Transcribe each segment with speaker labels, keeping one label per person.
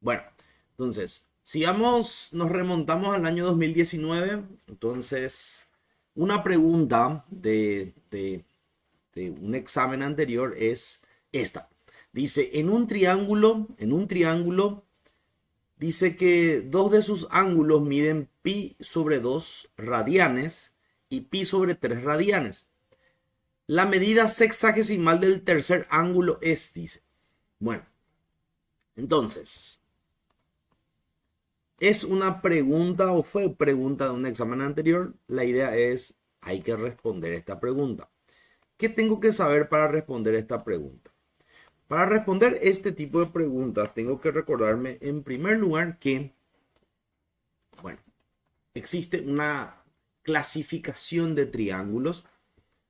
Speaker 1: Bueno, entonces, nos remontamos al año 2019. Entonces, una pregunta de un examen anterior es esta. Dice, en un triángulo, dice que dos de sus ángulos miden pi sobre 2 radianes y pi sobre 3 radianes. La medida sexagesimal del tercer ángulo es, dice. Bueno, entonces, es una pregunta o fue pregunta de un examen anterior. La idea es, hay que responder esta pregunta. ¿Qué tengo que saber para responder esta pregunta? Para responder este tipo de preguntas, tengo que recordarme en primer lugar que, bueno, existe una clasificación de triángulos.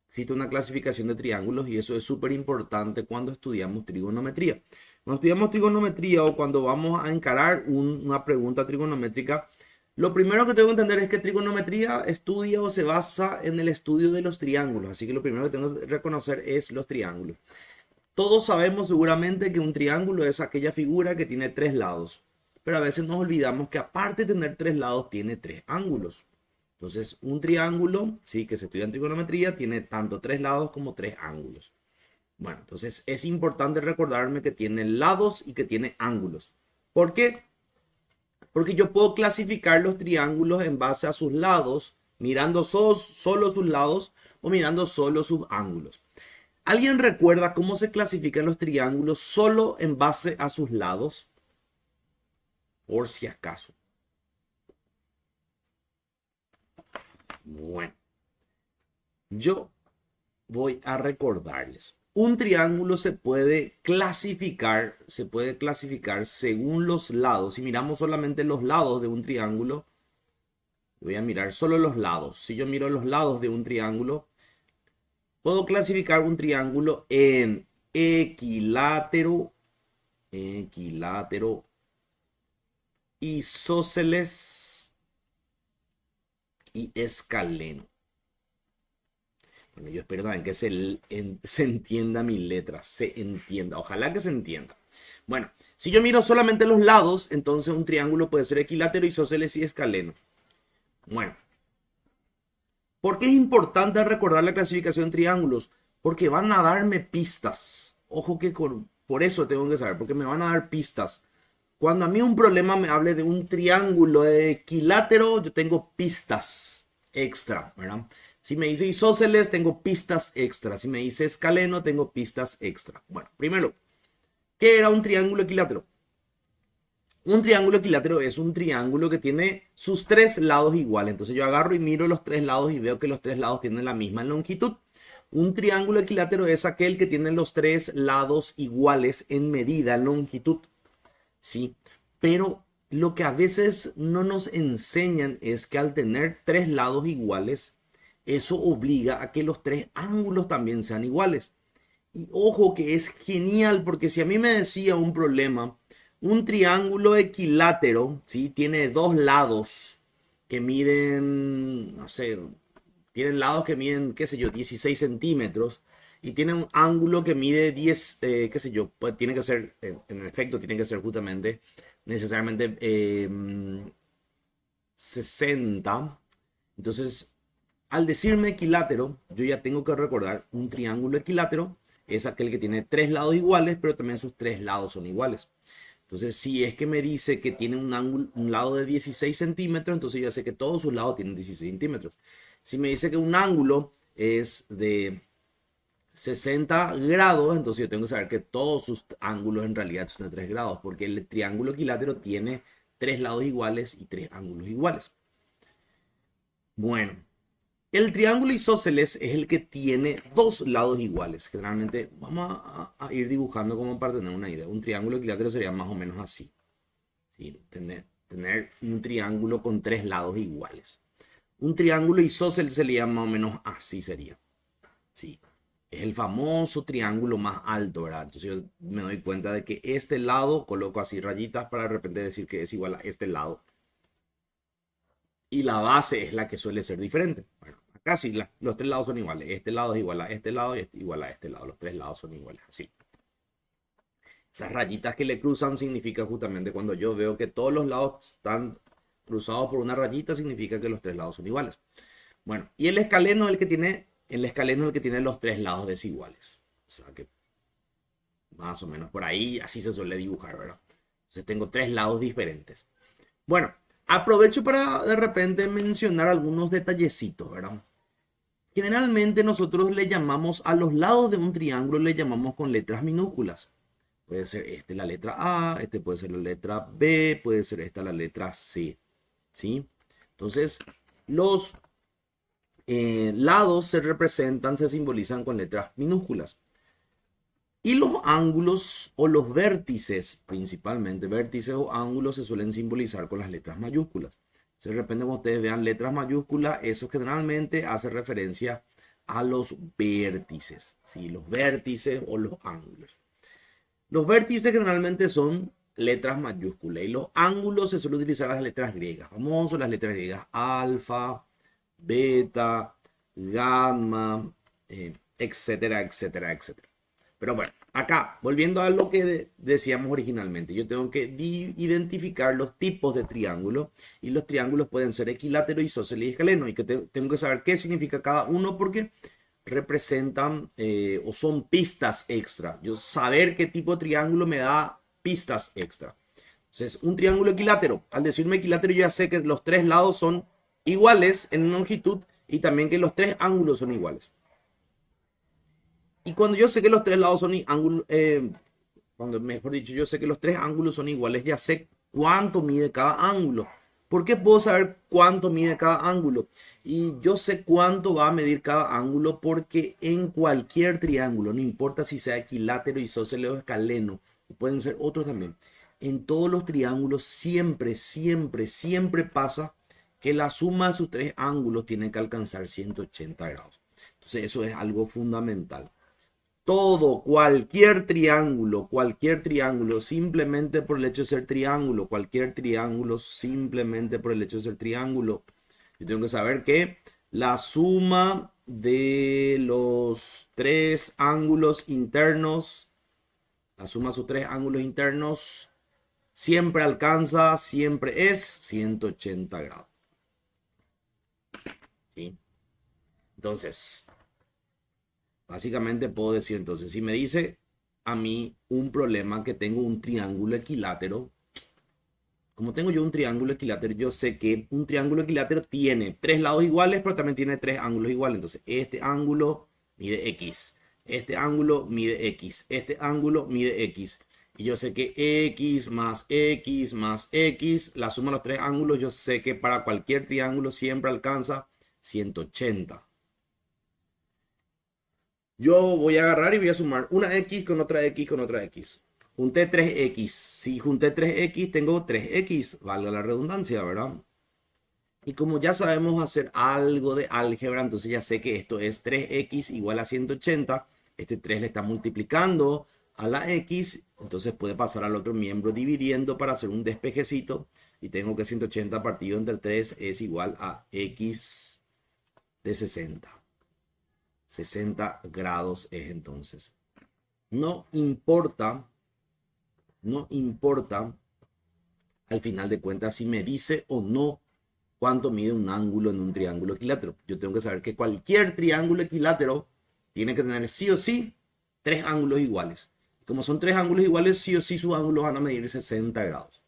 Speaker 1: Existe una clasificación de triángulos y eso es súper importante cuando estudiamos trigonometría. Cuando estudiamos trigonometría o cuando vamos a encarar una pregunta trigonométrica, lo primero que tengo que entender es que trigonometría estudia o se basa en el estudio de los triángulos. Así que lo primero que tengo que reconocer es los triángulos. Todos sabemos seguramente que un triángulo es aquella figura que tiene tres lados, pero a veces nos olvidamos que aparte de tener tres lados, tiene tres ángulos. Entonces, un triángulo, sí, que se estudia en trigonometría, tiene tanto tres lados como tres ángulos. Bueno, entonces es importante recordarme que tiene lados y que tiene ángulos. ¿Por qué? Porque yo puedo clasificar los triángulos en base a sus lados, mirando solo sus lados o mirando solo sus ángulos. ¿Alguien recuerda cómo se clasifican los triángulos solo en base a sus lados? Por si acaso. Bueno, yo voy a recordarles. Un triángulo se puede clasificar según los lados. Si miramos solamente los lados de un triángulo, voy a mirar solo los lados. Si yo miro los lados de un triángulo, puedo clasificar un triángulo en equilátero, isósceles y escaleno. Bueno, yo espero también que se entienda mi letra, se entienda, ojalá que se entienda. Bueno, si yo miro solamente los lados, entonces un triángulo puede ser equilátero, isósceles y escaleno. Bueno, ¿por qué es importante recordar la clasificación de triángulos? Porque van a darme pistas. Ojo que por eso tengo que saber, porque me van a dar pistas. Cuando a mí un problema me hable de un triángulo equilátero, yo tengo pistas extra, ¿verdad? Si me dice isósceles, tengo pistas extra. Si me dice escaleno, tengo pistas extra. Bueno, primero, ¿qué era un triángulo equilátero? Un triángulo equilátero es un triángulo que tiene sus tres lados iguales. Entonces yo agarro y miro los tres lados y veo que los tres lados tienen la misma longitud. Un triángulo equilátero es aquel que tiene los tres lados iguales en medida, en longitud. ¿Sí? Pero lo que a veces no nos enseñan es que al tener tres lados iguales, eso obliga a que los tres ángulos también sean iguales. Y ojo que es genial porque si a mí me decía un problema, un triángulo equilátero, ¿sí? Tiene dos lados que miden, no sé, tienen lados que miden, qué sé yo, 16 centímetros y tiene un ángulo que mide 10, qué sé yo, pues tiene que ser, en efecto, tiene que ser justamente, necesariamente 60. Entonces, al decirme equilátero, yo ya tengo que recordar un triángulo equilátero es aquel que tiene tres lados iguales, pero también sus tres lados son iguales. Entonces, si es que me dice que tiene un lado de 16 centímetros, entonces ya sé que todos sus lados tienen 16 centímetros. Si me dice que un ángulo es de 60 grados, entonces yo tengo que saber que todos sus ángulos en realidad son de 3 grados, porque el triángulo equilátero tiene tres lados iguales y tres ángulos iguales. Bueno, el triángulo isósceles es el que tiene dos lados iguales. Generalmente vamos a ir dibujando como para tener una idea. Un triángulo equilátero sería más o menos así. ¿Sí? Tener un triángulo con tres lados iguales. Un triángulo isósceles sería más o menos así sería. ¿Sí? Es el famoso triángulo más alto, ¿verdad? Entonces yo me doy cuenta de que este lado, coloco así rayitas para de repente decir que es igual a este lado. Y la base es la que suele ser diferente. Bueno, acá sí, los tres lados son iguales. Este lado es igual a este lado y igual a este lado. Los tres lados son iguales, así. Esas rayitas que le cruzan significa justamente cuando yo veo que todos los lados están cruzados por una rayita, significa que los tres lados son iguales. Bueno, y el escaleno es el que tiene los tres lados desiguales. O sea que más o menos por ahí así se suele dibujar, ¿verdad? Entonces tengo tres lados diferentes. Bueno, aprovecho para de repente mencionar algunos detallecitos, ¿verdad? Generalmente nosotros le llamamos a los lados de un triángulo, le llamamos con letras minúsculas. Puede ser este la letra A, este puede ser la letra B, puede ser esta la letra C, ¿sí? Entonces, los lados se representan, se simbolizan con letras minúsculas. Y los ángulos o los vértices, principalmente vértices o ángulos, se suelen simbolizar con las letras mayúsculas. De repente, cuando ustedes vean letras mayúsculas, eso generalmente hace referencia a los vértices, ¿sí? Los vértices o los ángulos. Los vértices generalmente son letras mayúsculas y los ángulos se suelen utilizar las letras griegas. Famoso las letras griegas alfa, beta, gamma, etcétera, etcétera, etcétera. Pero bueno, acá, volviendo a lo que decíamos originalmente, yo tengo que identificar los tipos de triángulos y los triángulos pueden ser equilátero, isósceles y escaleno y que tengo que saber qué significa cada uno porque representan o son pistas extra. Yo saber qué tipo de triángulo me da pistas extra. Entonces, un triángulo equilátero, al decirme equilátero yo ya sé que los tres lados son iguales en longitud y también que los tres ángulos son iguales. Y cuando yo sé que los tres lados son ángulos, cuando mejor dicho, yo sé que los tres ángulos son iguales, ya sé cuánto mide cada ángulo. ¿Por qué puedo saber cuánto mide cada ángulo? Y yo sé cuánto va a medir cada ángulo porque en cualquier triángulo, no importa si sea equilátero, isósceles o escaleno, pueden ser otros también. En todos los triángulos siempre, siempre, siempre pasa que la suma de sus tres ángulos tiene que alcanzar 180 grados. Entonces eso es algo fundamental. Todo, cualquier triángulo, simplemente por el hecho de ser triángulo, cualquier triángulo, simplemente por el hecho de ser triángulo. Yo tengo que saber que la suma de los tres ángulos internos, la suma de sus tres ángulos internos, siempre alcanza, siempre es 180 grados. ¿Sí? Entonces, básicamente puedo decir entonces, si me dice a mí un problema que tengo un triángulo equilátero, como tengo yo un triángulo equilátero, yo sé que un triángulo equilátero tiene tres lados iguales, pero también tiene tres ángulos iguales. Entonces, este ángulo mide X, este ángulo mide X, este ángulo mide X. Y yo sé que X más X más X, la suma de los tres ángulos, yo sé que para cualquier triángulo siempre alcanza 180. Yo voy a agarrar y voy a sumar una X con otra X con otra X. Junté 3X. Si junté 3X, tengo 3X. Valga la redundancia, ¿verdad? Y como ya sabemos hacer algo de álgebra, entonces ya sé que esto es 3X igual a 180. Este 3 le está multiplicando a la X. Entonces puede pasar al otro miembro dividiendo para hacer un despejecito. Y tengo que 180 partido entre 3 es igual a X de 60. 60 grados es entonces. No importa al final de cuentas si me dice o no cuánto mide un ángulo en un triángulo equilátero. Yo tengo que saber que cualquier triángulo equilátero tiene que tener sí o sí tres ángulos iguales. Como son tres ángulos iguales, sí o sí sus ángulos van a medir 60 grados.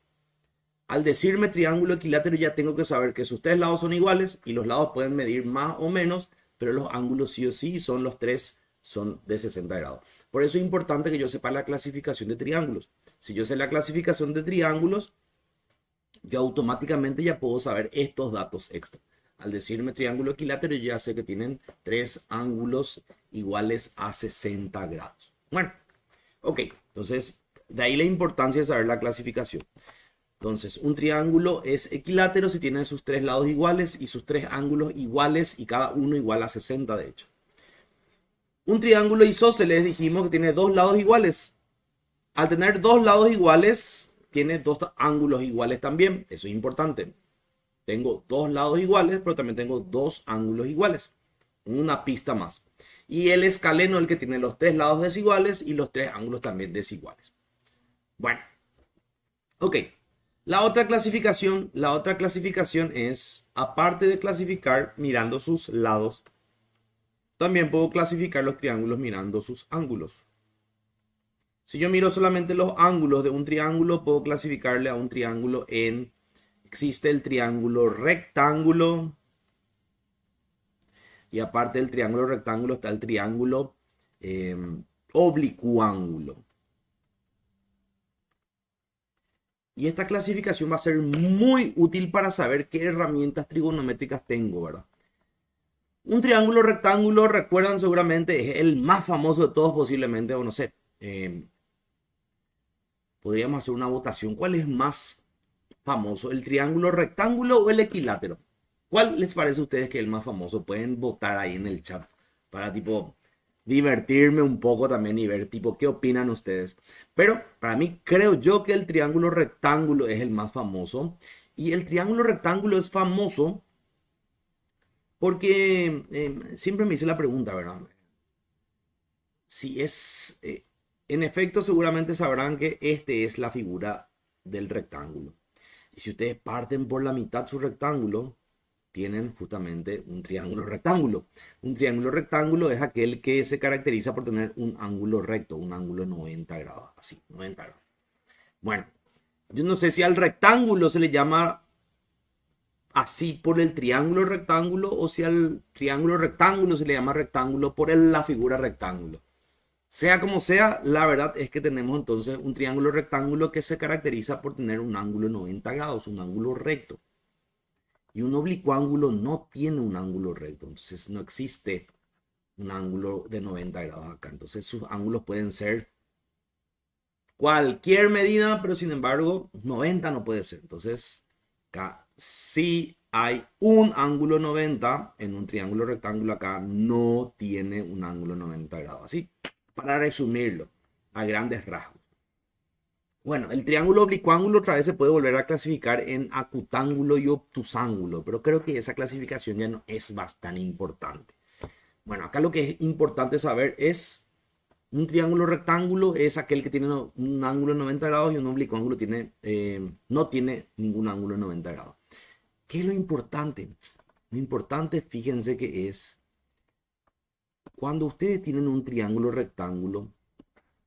Speaker 1: Al decirme triángulo equilátero ya tengo que saber que sus tres lados son iguales y los lados pueden medir más o menos, pero los ángulos sí o sí son los tres, son de 60 grados. Por eso es importante que yo sepa la clasificación de triángulos. Si yo sé la clasificación de triángulos, yo automáticamente ya puedo saber estos datos extra. Al decirme triángulo equilátero, yo ya sé que tienen tres ángulos iguales a 60 grados. Bueno, ok, entonces de ahí la importancia de saber la clasificación. Entonces, un triángulo es equilátero si tiene sus tres lados iguales y sus tres ángulos iguales y cada uno igual a 60 de hecho. Un triángulo isósceles dijimos que tiene dos lados iguales. Al tener dos lados iguales, tiene dos ángulos iguales también. Eso es importante. Tengo dos lados iguales, pero también tengo dos ángulos iguales. Una pista más. Y el escaleno es el que tiene los tres lados desiguales y los tres ángulos también desiguales. Bueno, ok. La otra clasificación es, aparte de clasificar mirando sus lados, también puedo clasificar los triángulos mirando sus ángulos. Si yo miro solamente los ángulos de un triángulo, puedo clasificarle a un triángulo en, existe el triángulo rectángulo, y aparte del triángulo rectángulo está el triángulo eh, oblicuángulo. Y esta clasificación va a ser muy útil para saber qué herramientas trigonométricas tengo, ¿verdad? Un triángulo rectángulo, recuerdan seguramente, es el más famoso de todos posiblemente, o no sé. Podríamos hacer una votación. ¿Cuál es más famoso? ¿El triángulo rectángulo o el equilátero? ¿Cuál les parece a ustedes que es el más famoso? Pueden votar ahí en el chat para tipo divertirme un poco también y ver tipo qué opinan ustedes. Pero para mí creo yo que el triángulo rectángulo es el más famoso. Y el triángulo rectángulo es famoso porque siempre me hice la pregunta, ¿verdad? Si es, en efecto, seguramente sabrán que este es la figura del rectángulo. Y si ustedes parten por la mitad su rectángulo, tienen justamente un triángulo rectángulo. Un triángulo rectángulo es aquel que se caracteriza por tener un ángulo recto, un ángulo de 90 grados, así, 90 grados. Bueno, yo no sé si al rectángulo se le llama así por el triángulo rectángulo o si al triángulo rectángulo se le llama rectángulo por la figura rectángulo. Sea como sea, la verdad es que tenemos entonces un triángulo rectángulo que se caracteriza por tener un ángulo de 90 grados, un ángulo recto. Y un oblicuo ángulo no tiene un ángulo recto, entonces no existe un ángulo de 90 grados acá. Entonces sus ángulos pueden ser cualquier medida, pero sin embargo 90 no puede ser. Entonces acá sí hay un ángulo 90 en un triángulo rectángulo, acá no tiene un ángulo 90 grados. Así, para resumirlo a grandes rasgos. Bueno, el triángulo oblicuángulo otra vez se puede volver a clasificar en acutángulo y obtusángulo, pero creo que esa clasificación ya no es bastante importante. Bueno, acá lo que es importante saber es un triángulo rectángulo es aquel que tiene un ángulo de 90 grados y un oblicuángulo tiene, no tiene ningún ángulo de 90 grados. ¿Qué es lo importante? Lo importante, fíjense que es cuando ustedes tienen un triángulo rectángulo,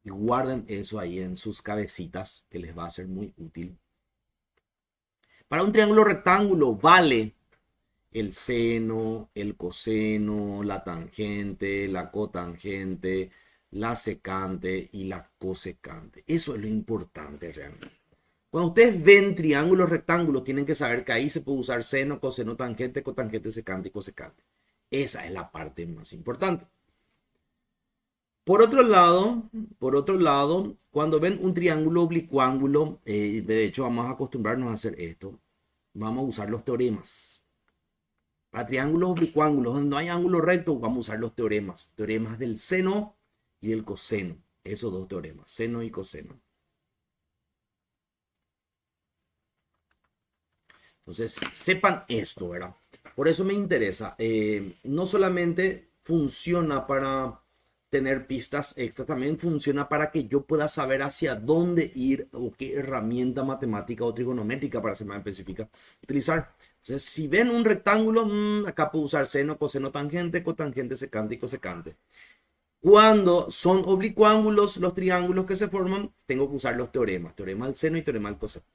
Speaker 1: y guarden eso ahí en sus cabecitas, que les va a ser muy útil. Para un triángulo rectángulo vale el seno, el coseno, la tangente, la cotangente, la secante y la cosecante. Eso es lo importante realmente. Cuando ustedes ven triángulos rectángulos, tienen que saber que ahí se puede usar seno, coseno, tangente, cotangente, secante y cosecante. Esa es la parte más importante. Por otro lado, cuando ven un triángulo oblicuángulo, de hecho vamos a acostumbrarnos a hacer esto, vamos a usar los teoremas. Para triángulos oblicuángulos donde no hay ángulo recto, vamos a usar los teoremas. Teoremas del seno y del coseno. Esos dos teoremas, seno y coseno. Entonces, sepan esto, ¿verdad? Por eso me interesa. No solamente funciona para tener pistas extra, también funciona para que yo pueda saber hacia dónde ir o qué herramienta matemática o trigonométrica, para ser más específica, utilizar. Entonces, si ven un rectángulo, acá puedo usar seno, coseno, tangente, cotangente, secante y cosecante. Cuando son oblicuángulos los triángulos que se forman, tengo que usar los teoremas, teorema del seno y teorema del coseno.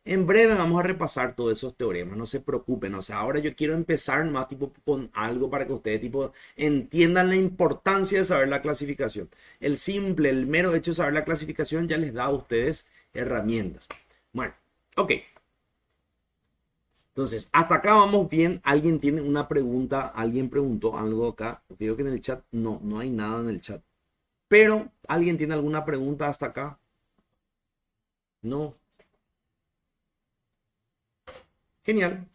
Speaker 1: En breve vamos a repasar todos esos teoremas, no se preocupen, o sea, ahora yo quiero empezar más tipo con algo para que ustedes tipo entiendan la importancia de saber la clasificación. El mero hecho de saber la clasificación ya les da a ustedes herramientas. Bueno, ok. Entonces, hasta acá vamos bien. ¿Alguien tiene una pregunta? ¿Alguien preguntó algo acá? Veo que en el chat no hay nada en el chat. Pero, ¿alguien tiene alguna pregunta hasta acá? No. Genial.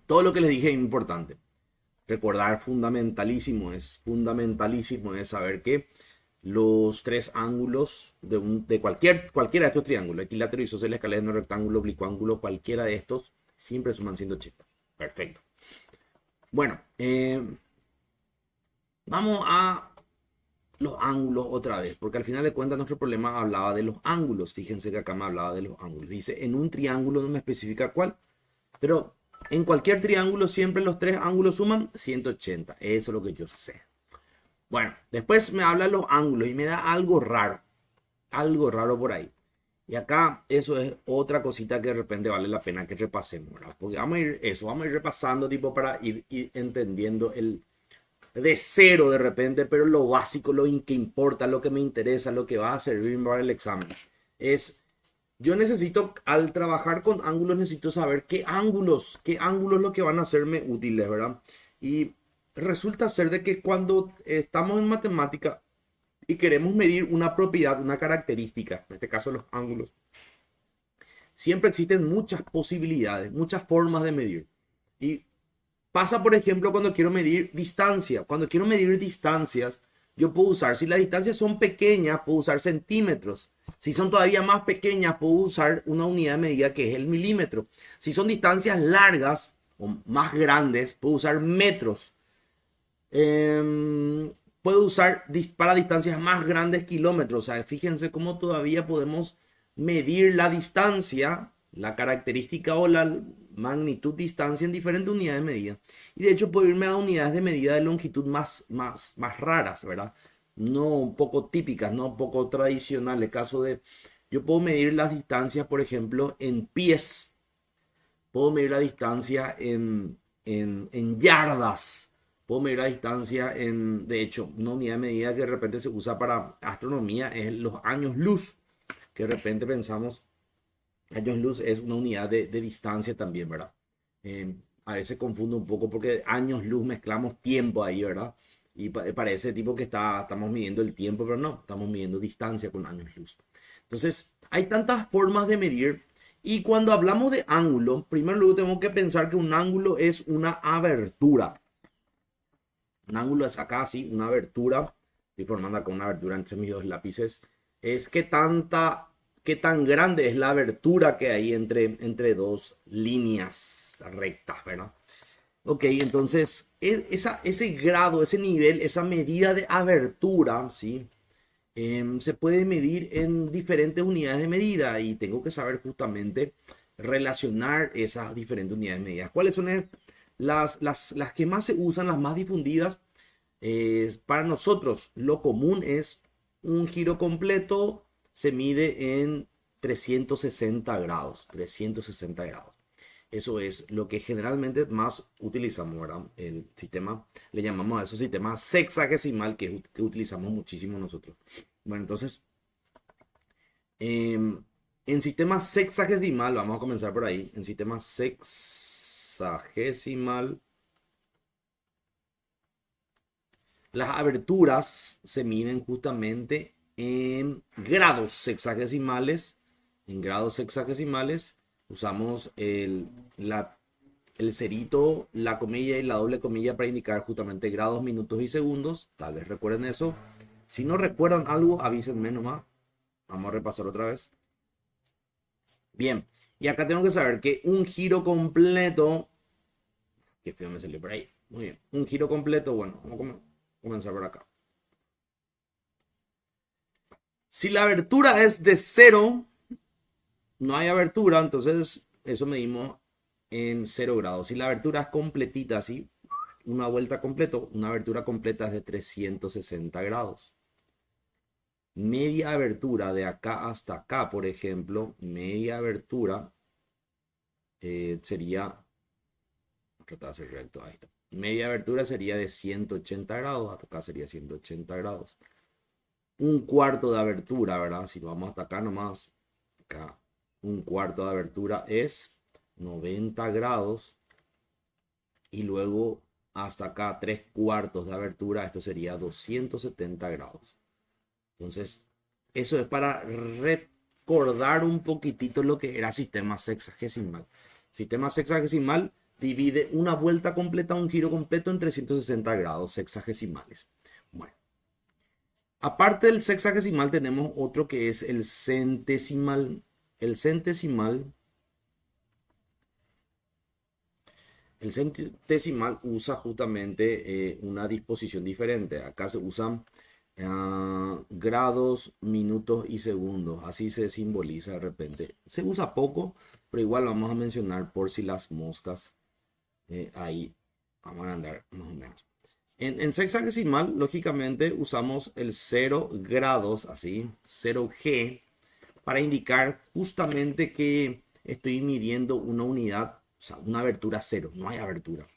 Speaker 1: Todo lo que les dije es importante. Recordar fundamentalísimo es saber que los tres ángulos de cualquiera de estos triángulos, equilátero, isósceles, escaleno, rectángulo, oblicuángulo, cualquiera de estos, siempre suman 180. Perfecto. Bueno, vamos a los ángulos otra vez, porque al final de cuentas nuestro problema hablaba de los ángulos. Fíjense que acá me hablaba de los ángulos. Dice, en un triángulo, no me especifica cuál, pero en cualquier triángulo siempre los tres ángulos suman 180. Eso es lo que yo sé. Bueno, después me habla de los ángulos y me da algo raro por ahí. Y acá eso es otra cosita que de repente vale la pena que repasemos, ¿verdad? Porque vamos a ir repasando tipo para ir entendiendo el de cero de repente, pero lo básico, lo que importa, lo que me interesa, lo que va a servir para el examen. Yo necesito, al trabajar con ángulos, necesito saber qué ángulos lo que van a hacerme útiles, ¿verdad? Y resulta ser de que cuando estamos en matemática y queremos medir una propiedad, una característica, en este caso los ángulos, siempre existen muchas posibilidades, muchas formas de medir. Y pasa, por ejemplo, cuando quiero medir distancia. Cuando quiero medir distancias, yo puedo usar, si las distancias son pequeñas, puedo usar centímetros. Si son todavía más pequeñas, puedo usar una unidad de medida que es el milímetro. Si son distancias largas o más grandes, puedo usar metros. Puedo usar para distancias más grandes kilómetros. O sea, fíjense cómo todavía podemos medir la distancia, la característica o la magnitud distancia en diferentes unidades de medida. Y de hecho puedo irme a unidades de medida de longitud más raras, ¿verdad? No un poco típicas, no un poco tradicionales. Caso de, yo puedo medir las distancias, por ejemplo, en pies. Puedo medir la distancia en yardas. Puedo medir la distancia de hecho, una unidad de medida que de repente se usa para astronomía es los años luz, que de repente pensamos, años luz es una unidad de distancia también, ¿verdad? A veces confundo un poco porque años luz mezclamos tiempo ahí, ¿verdad? Y parece tipo que estamos midiendo el tiempo, pero no, estamos midiendo distancia con años luz. Entonces, hay tantas formas de medir. Y cuando hablamos de ángulo, primero luego tenemos que pensar que un ángulo es una abertura. Un ángulo es acá, sí, una abertura. Estoy formando acá una abertura entre mis dos lápices. Es qué tan grande es la abertura que hay entre dos líneas rectas, ¿verdad? Ok, entonces ese grado, ese nivel, esa medida de abertura, ¿sí? Se puede medir en diferentes unidades de medida y tengo que saber justamente relacionar esas diferentes unidades de medida. ¿Cuáles son las que más se usan, las más difundidas? Para nosotros, lo común es un giro completo, se mide en 360 grados. 360 grados. Eso es lo que generalmente más utilizamos, ¿verdad? El sistema, le llamamos a eso sistema sexagesimal, que utilizamos muchísimo nosotros. Bueno, entonces, en sistema sexagesimal, vamos a comenzar por ahí, en sistema sexagesimal, las aberturas se miden justamente en grados sexagesimales. En grados sexagesimales usamos el cerito, la comilla y la doble comilla para indicar justamente grados, minutos y segundos. Tal vez recuerden eso. Si no recuerdan algo, avísenme nomás. Vamos a repasar otra vez. Bien, y acá tengo que saber que un giro completo, que feo me salió por ahí. Muy bien, un giro completo, bueno, vamos a comenzar por acá. Si la abertura es de 0, no hay abertura, entonces eso medimos en 0 grados. Si la abertura es completita, así, una vuelta completa, una abertura completa es de 360 grados. Media abertura de acá hasta acá, por ejemplo, media abertura sería, tratar de hacer recto, ahí está. Media abertura sería de 180 grados, hasta acá sería 180 grados. Un cuarto de abertura, ¿verdad? Si vamos hasta acá nomás, acá, un cuarto de abertura es 90 grados. Y luego hasta acá 3 cuartos de abertura, esto sería 270 grados. Entonces, eso es para recordar un poquitito lo que era sistema sexagesimal. Sistema sexagesimal divide una vuelta completa, un giro completo en 360 grados sexagesimales. Bueno, aparte del sexagesimal tenemos otro que es el centesimal. El centesimal usa justamente una disposición diferente. Acá se usan Grados, minutos y segundos. Así se simboliza de repente. Se usa poco, pero igual vamos a mencionar por si las moscas. Ahí vamos a andar más o menos. En sexagesimal, lógicamente, usamos el 0 grados, así, 0G, para indicar justamente que estoy midiendo una unidad, o sea, una abertura 0, no hay abertura.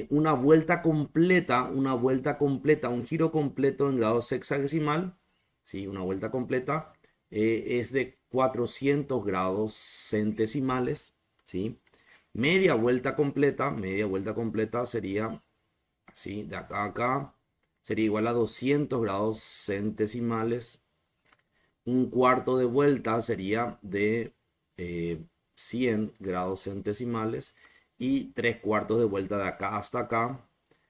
Speaker 1: Una vuelta completa, un giro completo en grado sexagesimal, ¿sí? Una vuelta completa es de 400 grados centesimales, ¿sí? Media vuelta completa sería así, de acá a acá, sería igual a 200 grados centesimales. Un cuarto de vuelta sería de 100 grados centesimales y tres cuartos de vuelta de acá hasta acá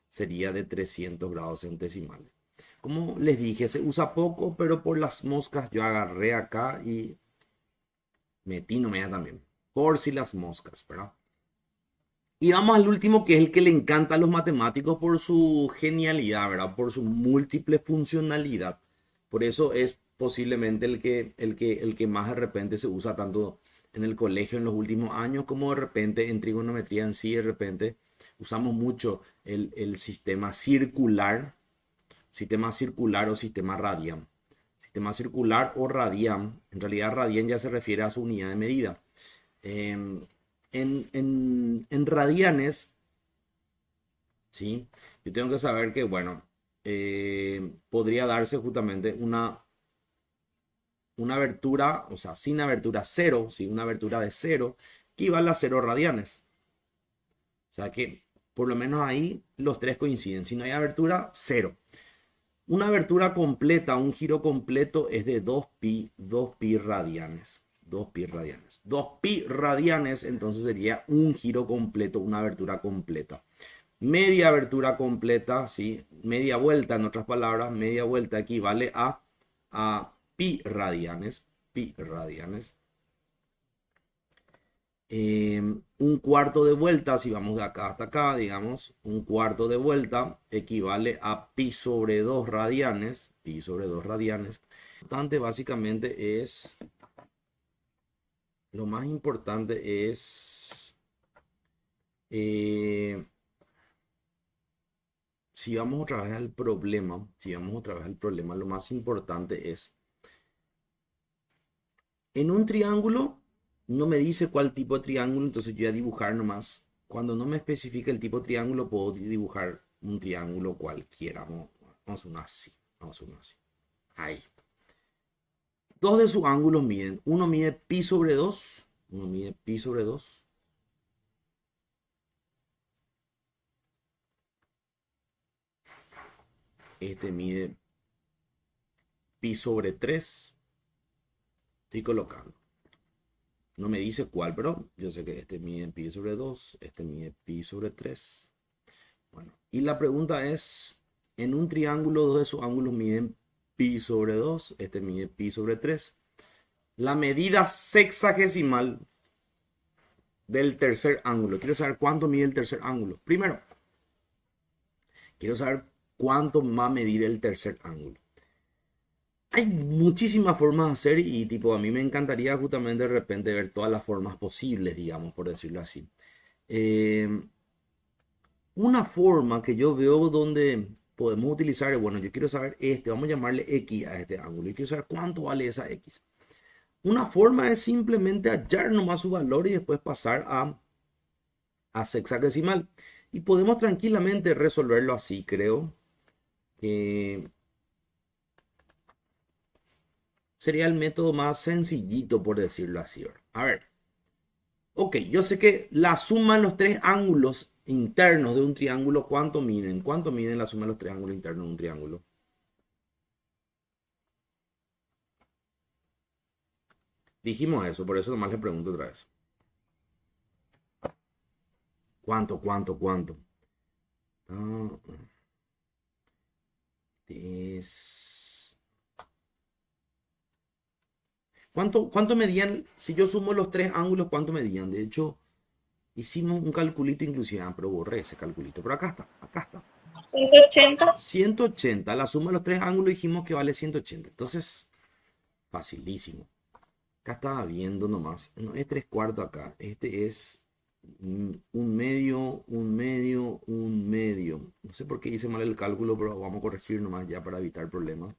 Speaker 1: sería de 300 grados centesimales. Como les dije, se usa poco, pero por las moscas yo agarré acá y metí nomás también. Por si las moscas, ¿verdad? Y vamos al último, que es el que le encanta a los matemáticos por su genialidad, ¿verdad? Por su múltiple funcionalidad. Por eso es posiblemente el que más de repente se usa tanto en el colegio en los últimos años, como de repente en trigonometría en sí. De repente usamos mucho el sistema circular o sistema radian. Sistema circular o radian. En realidad radian ya se refiere a su unidad de medida. En, en radianes, ¿sí? Yo tengo que saber que, bueno, podría darse justamente una abertura, o sea, sin abertura 0, ¿sí? Una abertura de 0, que equivale a 0 radianes. O sea que por lo menos ahí los tres coinciden. Si no hay abertura, 0. Una abertura completa, un giro completo es de 2pi radianes. 2pi radianes. 2pi radianes entonces sería un giro completo, una abertura completa. Media abertura completa, ¿sí? Media vuelta, en otras palabras, media vuelta equivale a pi radianes. Pi radianes. Un cuarto de vuelta, si vamos de acá hasta acá, digamos, un cuarto de vuelta equivale a pi sobre 2 radianes. Pi sobre 2 radianes. Básicamente es, lo más importante es, si vamos otra vez al problema, lo más importante es, en un triángulo no me dice cuál tipo de triángulo, entonces yo voy a dibujar nomás. Cuando no me especifica el tipo de triángulo, puedo dibujar un triángulo cualquiera. Vamos a hacer uno así. Vamos a hacer uno así. Ahí. Dos de sus ángulos miden. Uno mide pi sobre 2. Uno mide pi sobre 2. Este mide pi sobre 3. Estoy colocando. No me dice cuál, pero yo sé que este mide pi sobre 2. Este mide pi sobre 3. Bueno, y la pregunta es, en un triángulo, dos de sus ángulos miden pi sobre 2, este mide pi sobre 3. La medida sexagesimal del tercer ángulo. Quiero saber cuánto mide el tercer ángulo. Primero, quiero saber cuánto va a medir el tercer ángulo. Hay muchísimas formas de hacer y tipo a mí me encantaría justamente de repente ver todas las formas posibles, digamos, por decirlo así. Una forma que yo veo donde podemos utilizar, bueno, yo quiero saber vamos a llamarle X a este ángulo y quiero saber cuánto vale esa X. Una forma es simplemente hallar nomás su valor y después pasar a sexagesimal. Y podemos tranquilamente resolverlo así, creo que sería el método más sencillito, por decirlo así. A ver, ok, yo sé que la suma de los tres ángulos internos de un triángulo, ¿cuánto miden? ¿Cuánto miden la suma de los tres ángulos internos de un triángulo? Dijimos eso, por eso nomás le pregunto otra vez. ¿Cuánto? Ah, es... ¿Cuánto medían? Si yo sumo los tres ángulos, ¿cuánto medían? De hecho, hicimos un calculito inclusive, pero borré ese calculito. Pero acá está, acá está.
Speaker 2: 180.
Speaker 1: 180. La suma de los tres ángulos dijimos que vale 180. Entonces, facilísimo. Acá estaba viendo nomás. No, es 3/4 acá. Este es un medio, un medio, un medio. No sé por qué hice mal el cálculo, pero vamos a corregir nomás ya para evitar problemas.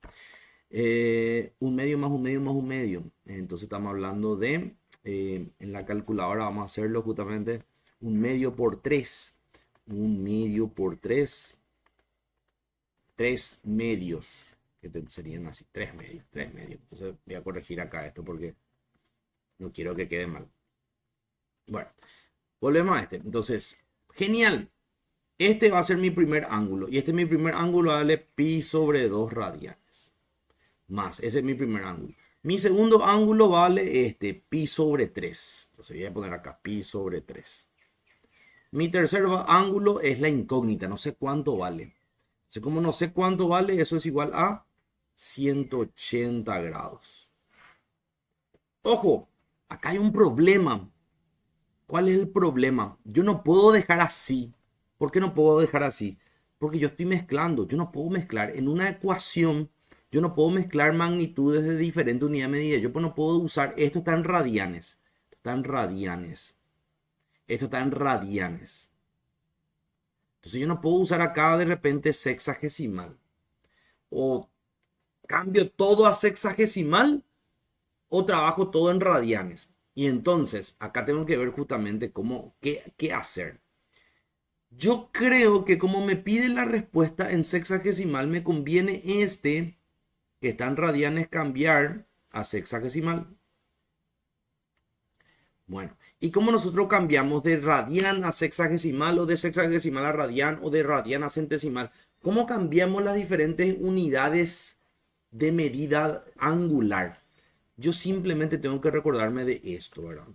Speaker 1: Un medio más un medio más un medio. Entonces estamos hablando de, en la calculadora vamos a hacerlo justamente un medio por 3. Un medio por 3. 3 medios. Que serían así, 3 medios, 3 medios. Entonces voy a corregir acá esto porque no quiero que quede mal. Bueno, volvemos a este. Entonces, genial. Este va a ser mi primer ángulo. Y este es mi primer ángulo, vale pi sobre 2 radianes. Más, ese es mi primer ángulo. Mi segundo ángulo vale pi sobre 3. Entonces voy a poner acá pi sobre 3. Mi tercer ángulo es la incógnita, no sé cuánto vale. Entonces, como no sé cuánto vale, eso es igual a 180 grados. Ojo, acá hay un problema. ¿Cuál es el problema? Yo no puedo dejar así. ¿Por qué no puedo dejar así? Porque yo estoy mezclando. Yo no puedo mezclar en una ecuación. Yo no puedo mezclar magnitudes de diferentes unidades de medida. Yo no puedo usar. Esto está en radianes. Está en radianes. Esto está en radianes. Entonces yo no puedo usar acá de repente sexagesimal. O cambio todo a sexagesimal o trabajo todo en radianes. Y entonces acá tengo que ver justamente qué hacer. Yo creo que como me pide la respuesta en sexagesimal, me conviene que está en radianes, cambiar a sexagesimal. Bueno, y como nosotros cambiamos de radian a sexagesimal o de sexagesimal a radian o de radian a centesimal, ¿cómo cambiamos las diferentes unidades de medida angular? Yo simplemente tengo que recordarme de esto, ¿verdad?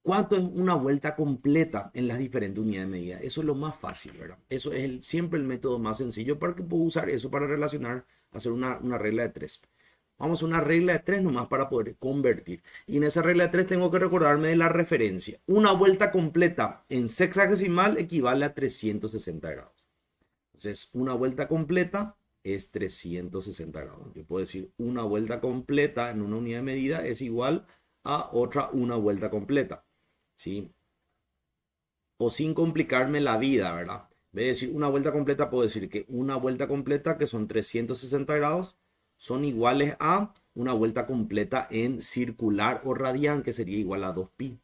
Speaker 1: ¿Cuánto es una vuelta completa en las diferentes unidades de medida? Eso es lo más fácil, ¿verdad? Eso es siempre el método más sencillo para que puedo usar eso para relacionar, hacer una regla de 3. Vamos a una regla de 3 nomás para poder convertir. Y en esa regla de 3 tengo que recordarme de la referencia. Una vuelta completa en sexagesimal equivale a 360 grados. Entonces, una vuelta completa es 360 grados. Yo puedo decir una vuelta completa en una unidad de medida es igual a otra una vuelta completa. ¿Sí? O sin complicarme la vida, ¿verdad? En vez de decir una vuelta completa, puedo decir que una vuelta completa, que son 360 grados, son iguales a una vuelta completa en circular o radian, que sería igual a 2pi.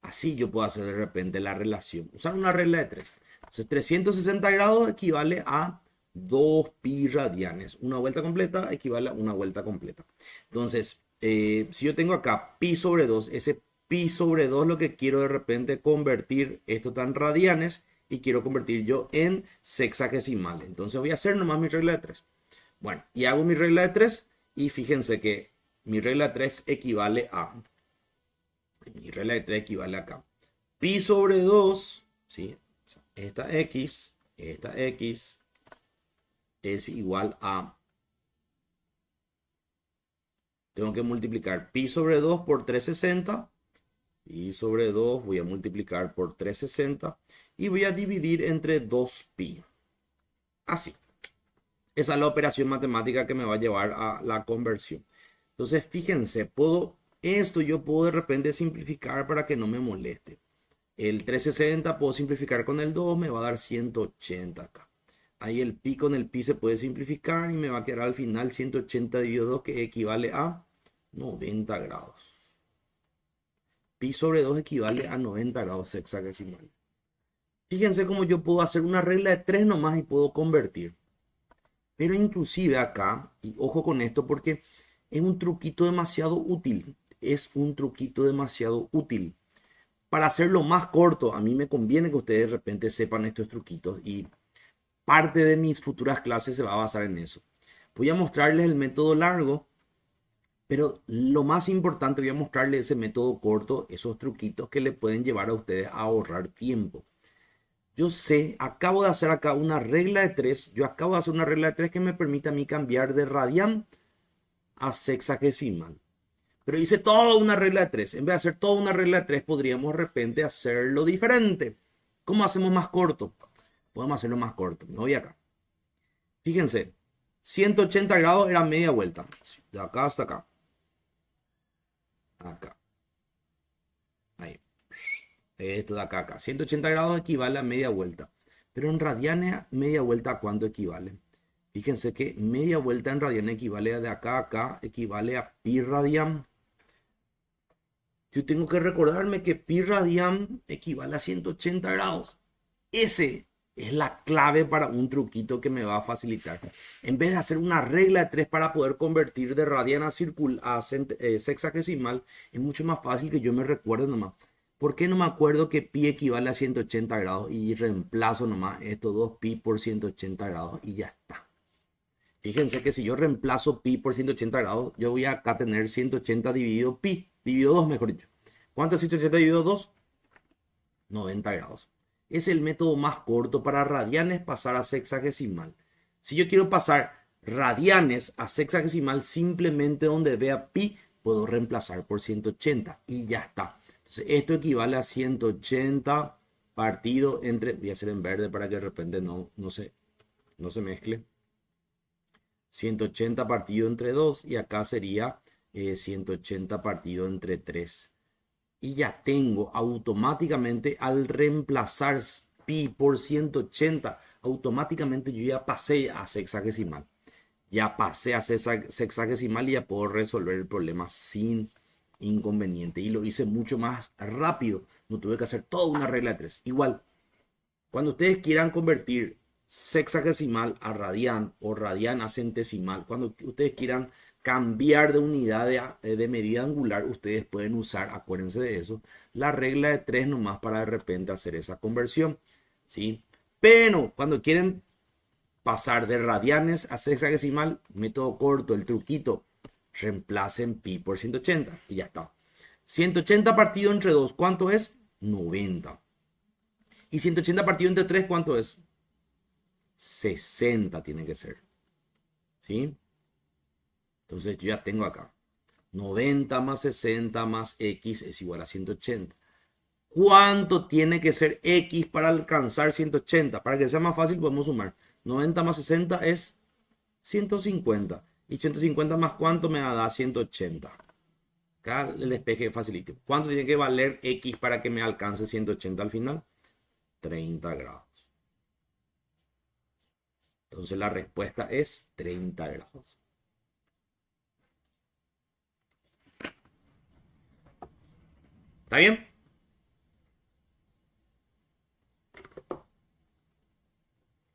Speaker 1: Así yo puedo hacer de repente la relación. Usar una regla de 3. Entonces 360 grados equivale a 2pi radianes. Una vuelta completa equivale a una vuelta completa. Entonces, si yo tengo acá pi sobre 2, ese pi sobre 2 lo que quiero de repente convertir esto tan radianes y quiero convertir yo en sexagesimal. Entonces voy a hacer nomás mi regla de 3. Bueno, y hago mi regla de 3 y fíjense que mi regla de 3 equivale a, mi regla de 3 equivale acá, pi sobre 2, ¿sí? O sea, esta x es igual a, tengo que multiplicar pi sobre 2 por 360, pi sobre 2 voy a multiplicar por 360 y voy a dividir entre 2pi. Así. Esa es la operación matemática que me va a llevar a la conversión. Entonces, fíjense, esto yo puedo de repente simplificar para que no me moleste. El 360 puedo simplificar con el 2, me va a dar 180 acá. Ahí el pi con el pi se puede simplificar y me va a quedar al final 180 dividido 2, que equivale a 90 grados. Pi sobre 2 equivale a 90 grados hexagesimales. Fíjense cómo yo puedo hacer una regla de 3 nomás y puedo convertir. Pero inclusive acá, y ojo con esto porque es un truquito demasiado útil. Es un truquito demasiado útil. Para hacerlo más corto, a mí me conviene que ustedes de repente sepan estos truquitos y parte de mis futuras clases se va a basar en eso. Voy a mostrarles el método largo, pero lo más importante, voy a mostrarles ese método corto, esos truquitos que le pueden llevar a ustedes a ahorrar tiempo. Yo sé, acabo de hacer acá una regla de 3. Yo acabo de hacer una regla de 3 que me permite a mí cambiar de radian a sexagesimal. Pero hice toda una regla de 3. En vez de hacer toda una regla de 3, podríamos de repente hacerlo diferente. ¿Cómo hacemos más corto? Podemos hacerlo más corto. Me voy acá. Fíjense, 180 grados era media vuelta. De acá hasta acá. Acá. Ahí. Esto de acá a acá. 180 grados equivale a media vuelta. Pero en radianes, media vuelta a cuánto equivale. Fíjense que media vuelta en radianes equivale a de acá a acá, equivale a pi radian. Yo tengo que recordarme que pi radian equivale a 180 grados. Ese es la clave para un truquito que me va a facilitar. En vez de hacer una regla de 3 para poder convertir de radian a sexagesimal, es mucho más fácil que yo me recuerde nomás. ¿Por qué no me acuerdo que pi equivale a 180 grados? Y reemplazo nomás estos dos pi por 180 grados y ya está. Fíjense que si yo reemplazo pi por 180 grados, yo voy a acá tener 180 dividido pi, dividido 2 mejor dicho. ¿Cuánto es 180 dividido 2? 90 grados. Es el método más corto para radianes pasar a sexagesimal. Si yo quiero pasar radianes a sexagesimal, simplemente donde vea pi, puedo reemplazar por 180 y ya está. Entonces, esto equivale a 180 partido entre, voy a hacer en verde para que de repente no se mezcle. 180 partido entre 2 y acá sería 180 partido entre 3. Y ya tengo automáticamente al reemplazar pi por 180, automáticamente yo ya pasé a sexagesimal. Ya pasé a sexagesimal y ya puedo resolver el problema sin inconveniente. Y lo hice mucho más rápido. No tuve que hacer toda una regla de 3. Igual, cuando ustedes quieran convertir sexagesimal a radian o radian a centesimal, cuando ustedes quieran cambiar de unidad de medida angular, ustedes pueden usar, acuérdense de eso, la regla de 3 nomás para de repente hacer esa conversión, ¿sí? Pero cuando quieren pasar de radianes a sexagesimal, método corto, el truquito, reemplacen pi por 180 y ya está. 180 partido entre 2, ¿cuánto es? 90. Y 180 partido entre 3, ¿cuánto es? 60 tiene que ser. ¿Sí? Entonces yo ya tengo acá. 90 más 60 más x es igual a 180. ¿Cuánto tiene que ser x para alcanzar 180? Para que sea más fácil podemos sumar. 90 más 60 es 150. Y 150 más cuánto me da 180. Acá el despeje facilito. ¿Cuánto tiene que valer x para que me alcance 180 al final? 30 grados. Entonces la respuesta es 30 grados. ¿Está bien?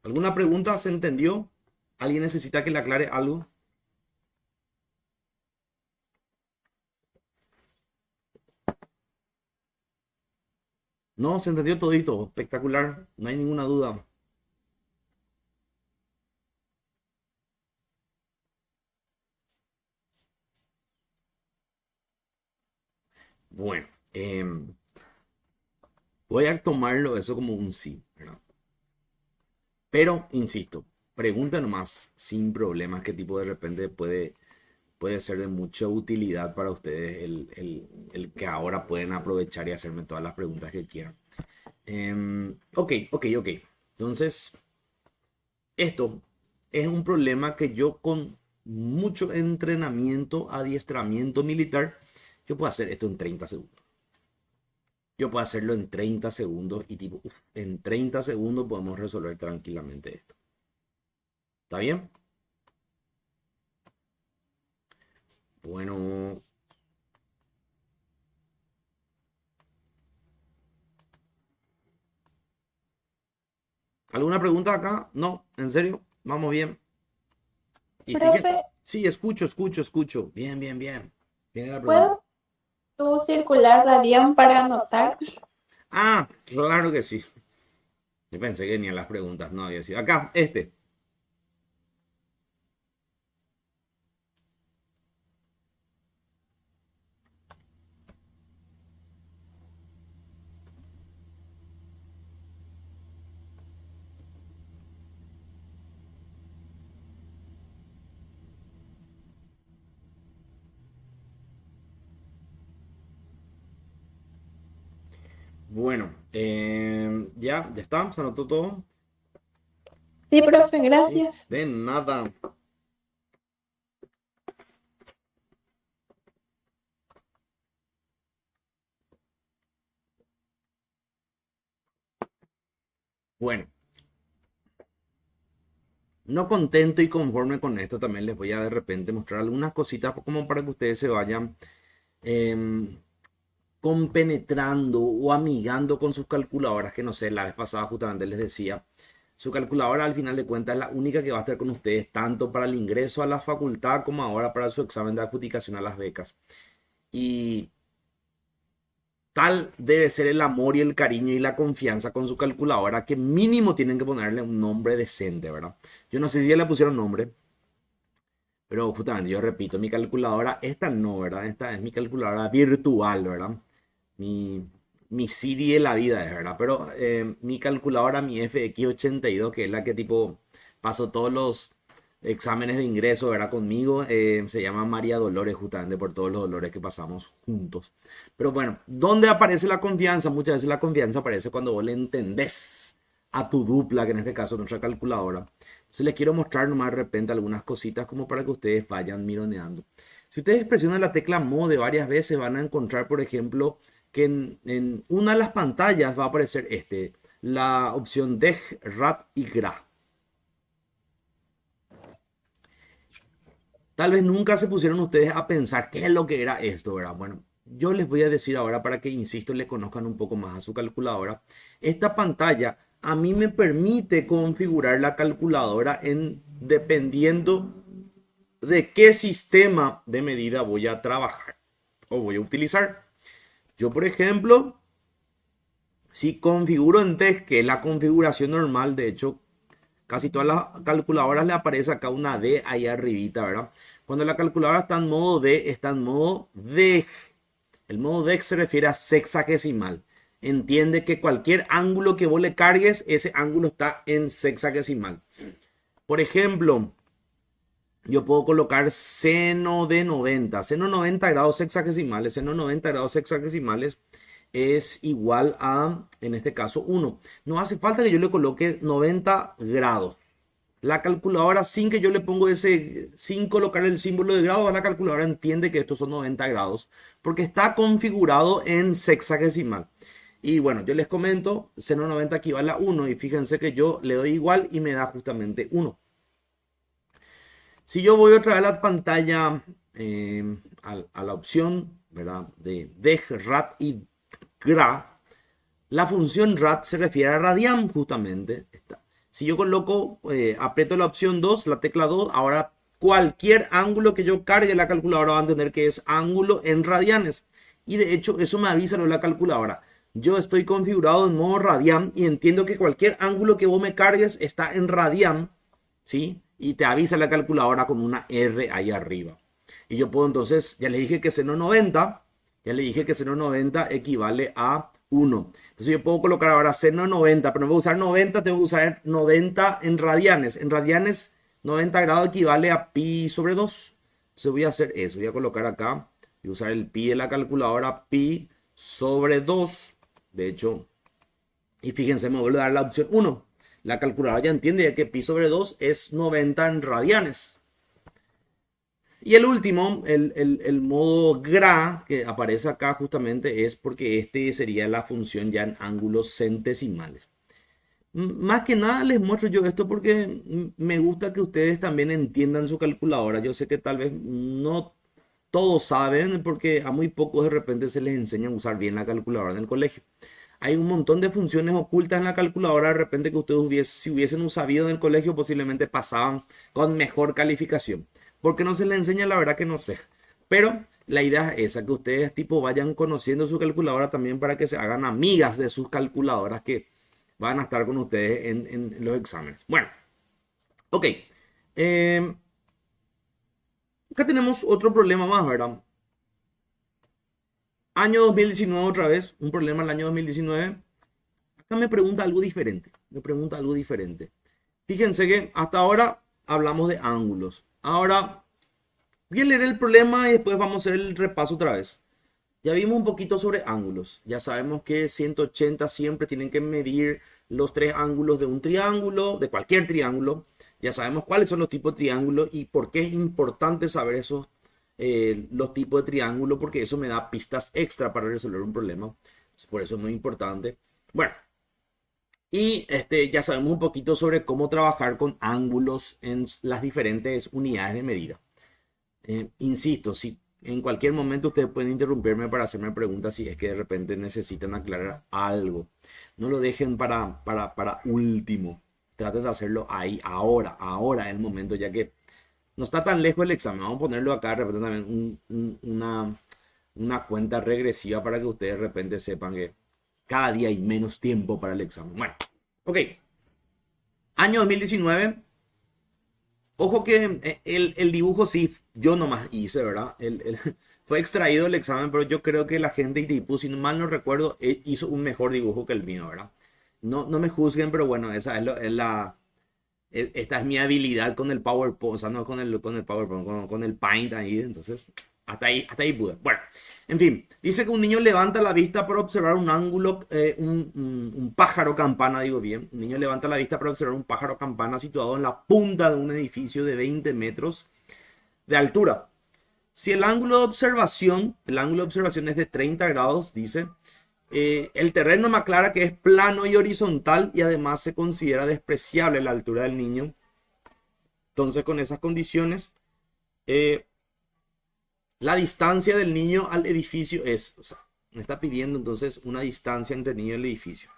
Speaker 1: ¿Alguna pregunta? ¿Se entendió? ¿Alguien necesita que le aclare algo? No, se entendió todito. Espectacular. No hay ninguna duda. Bueno, voy a tomarlo eso como un sí, ¿verdad? Pero, insisto, pregunta nomás, sin problemas, qué tipo de repente puede ser de mucha utilidad para ustedes el que ahora pueden aprovechar y hacerme todas las preguntas que quieran. Ok. Entonces, esto es un problema que yo con mucho entrenamiento, adiestramiento militar, yo puedo hacer esto en 30 segundos. Yo puedo hacerlo en 30 segundos y tipo, en 30 segundos podemos resolver tranquilamente esto. ¿Está bien? Bueno, ¿alguna pregunta acá? No, en serio, vamos bien. Y fíjense,
Speaker 2: Profe,
Speaker 1: sí, escucho. Bien. Viene la pregunta.
Speaker 2: ¿puedo tú circular radian para anotar?
Speaker 1: Ah, claro que sí. Yo pensé que ni en las preguntas no había sido. Acá, este. Bueno, ya está, se anotó todo.
Speaker 2: Sí, profe, gracias.
Speaker 1: De nada. Bueno, no contento y conforme con esto, también les voy a de repente mostrar algunas cositas como para que ustedes se vayan em, compenetrando o amigando con sus calculadoras, que no sé, la vez pasada justamente les decía, su calculadora al final de cuentas es la única que va a estar con ustedes tanto para el ingreso a la facultad como ahora para su examen de adjudicación a las becas. Y tal debe ser el amor y el cariño y la confianza con su calculadora que mínimo tienen que ponerle un nombre decente, ¿verdad? Yo no sé si ya le pusieron nombre, pero justamente yo repito, mi calculadora, esta no, ¿verdad? Esta es mi calculadora virtual, ¿verdad? Mi, mi Siri de la vida, es verdad. Pero mi calculadora, mi FX82, que es la que tipo paso todos los exámenes de ingreso, ¿verdad? Conmigo, se llama María Dolores, justamente por todos los dolores que pasamos juntos. Pero bueno, ¿dónde aparece la confianza? Muchas veces la confianza aparece cuando vos le entendés a tu dupla, que en este caso es nuestra calculadora. Entonces les quiero mostrar nomás de repente algunas cositas como para que ustedes vayan mironeando. Si ustedes presionan la tecla mode varias veces van a encontrar, por ejemplo, que en una de las pantallas va a aparecer la opción deg, rat y gra. Tal vez nunca se pusieron ustedes a pensar qué es lo que era esto, ¿verdad? Bueno, yo les voy a decir ahora para que, insisto, le conozcan un poco más a su calculadora. Esta pantalla a mí me permite configurar la calculadora dependiendo de qué sistema de medida voy a trabajar o voy a utilizar. Yo, por ejemplo, si configuro en test, que es la configuración normal, de hecho, casi todas las calculadoras le aparece acá una D ahí arribita, ¿verdad? Cuando la calculadora está en modo D, está en modo DEG. El modo DEG se refiere a sexagesimal. Entiende que cualquier ángulo que vos le cargues, ese ángulo está en sexagesimal. Por ejemplo, yo puedo colocar seno de 90. Seno 90 grados sexagesimales. Seno 90 grados sexagesimales es igual a, en este caso, 1. No hace falta que yo le coloque 90 grados. La calculadora, sin que yo le ponga sin colocar el símbolo de grado, la calculadora entiende que estos son 90 grados, porque está configurado en sexagesimal. Y bueno, yo les comento, seno 90 equivale a 1, y fíjense que yo le doy igual y me da justamente 1. Si yo voy otra vez a la pantalla, a la opción, ¿verdad? De deg, rat y gra, la función rat se refiere a radian justamente. Si yo coloco, aprieto la opción 2, la tecla 2, ahora cualquier ángulo que yo cargue la calculadora va a entender que es ángulo en radianes. Y de hecho eso me avisa la calculadora. Yo estoy configurado en modo radian y entiendo que cualquier ángulo que vos me cargues está en radian, ¿sí? Y te avisa la calculadora con una R ahí arriba. Y yo puedo entonces, ya le dije que seno 90, ya le dije que seno 90 equivale a 1. Entonces yo puedo colocar ahora seno 90, pero no voy a usar 90, tengo que usar 90 en radianes. En radianes 90 grados equivale a pi sobre 2. Entonces voy a hacer eso, voy a colocar acá y usar el pi de la calculadora, pi sobre 2. De hecho, y fíjense, me vuelve a dar la opción 1. La calculadora ya entiende que pi sobre 2 es 90 en radianes. Y el último, el modo gra, que aparece acá justamente, es porque este sería la función ya en ángulos centesimales. Más que nada les muestro yo esto porque me gusta que ustedes también entiendan su calculadora. Yo sé que tal vez no todos saben porque a muy pocos de repente se les enseña a usar bien la calculadora en el colegio. Hay un montón de funciones ocultas en la calculadora de repente que ustedes si hubiesen sabido en el colegio posiblemente pasaban con mejor calificación. ¿Por qué no se les enseña? La verdad que no sé. Pero la idea es esa, que ustedes tipo vayan conociendo su calculadora también para que se hagan amigas de sus calculadoras que van a estar con ustedes en los exámenes. Bueno, ok. Eh, acá tenemos otro problema más, ¿verdad? Año 2019 otra vez, un problema el año 2019. Acá me pregunta algo diferente. Me pregunta algo diferente. Fíjense que hasta ahora hablamos de ángulos. Ahora voy a leer el problema y después vamos a hacer el repaso otra vez. Ya vimos un poquito sobre ángulos. Ya sabemos que 180 siempre tienen que medir los tres ángulos de un triángulo, de cualquier triángulo. Ya sabemos cuáles son los tipos de triángulo y por qué es importante saber esos, los tipos de triángulo, porque eso me da pistas extra para resolver un problema. Por eso es muy importante. Bueno, y ya sabemos un poquito sobre cómo trabajar con ángulos en las diferentes unidades de medida. Insisto, si en cualquier momento ustedes pueden interrumpirme para hacerme preguntas si es que de repente necesitan aclarar algo. No lo dejen para último. Traten de hacerlo ahí, ahora es el momento, ya que no está tan lejos el examen. Vamos a ponerlo acá de repente también una cuenta regresiva para que ustedes de repente sepan que cada día hay menos tiempo para el examen. Bueno, ok. Año 2019. Ojo que el dibujo sí, yo nomás hice, ¿verdad? Fue extraído el examen, pero yo creo que la gente de ITIPU, si mal no recuerdo, hizo un mejor dibujo que el mío, ¿verdad? No me juzguen, pero bueno, esa esta es mi habilidad con el PowerPoint, o sea, no con el PowerPoint, con el Paint ahí, entonces hasta ahí pude. Bueno, en fin, dice que un niño levanta la vista para observar un ángulo, un pájaro campana, digo bien. Un niño levanta la vista para observar un pájaro campana situado en la punta de un edificio de 20 metros de altura. Si el ángulo de observación es de 30 grados, dice, el terreno me aclara que es plano y horizontal y además se considera despreciable la altura del niño. Entonces, con esas condiciones, la distancia del niño al edificio es, o sea, me está pidiendo entonces una distancia entre el niño y el edificio.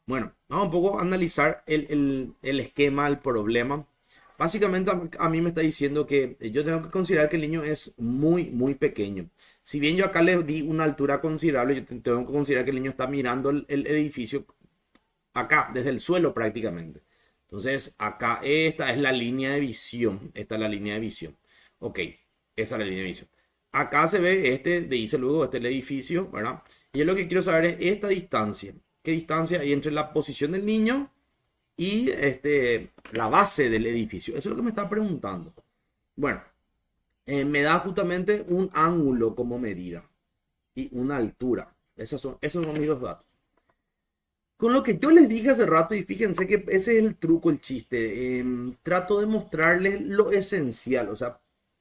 Speaker 1: Bueno, vamos un poco a analizar el esquema, el problema. Básicamente a mí me está diciendo que yo tengo que considerar que el niño es muy pequeño. Si bien yo acá le di una altura considerable, yo tengo que considerar que el niño está mirando el edificio acá, desde el suelo prácticamente. Entonces, acá esta es la línea de visión. Esta es la línea de visión. Ok, esa es la línea de visión. Acá se ve dice luego, este es el edificio, ¿verdad? Y yo lo que quiero saber es esta distancia. ¿Qué distancia hay entre la posición del niño y la base del edificio? Eso es lo que me está preguntando. Bueno, me da justamente un ángulo como medida y una altura. Esos son mis dos datos. Con lo que yo les dije hace rato, y fíjense que ese es el truco, el chiste. Trato de mostrarles lo esencial. O sea,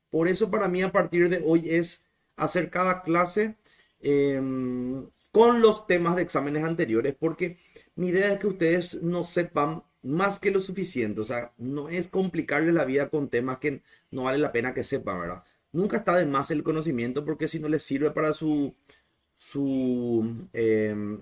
Speaker 1: por eso para mí a partir de hoy es hacer cada clase con los temas de exámenes anteriores, porque mi idea es que ustedes no sepan más que lo suficiente. O sea, no es complicarles la vida con temas que no vale la pena que sepan, ¿verdad? Nunca está de más el conocimiento, porque si no les sirve para su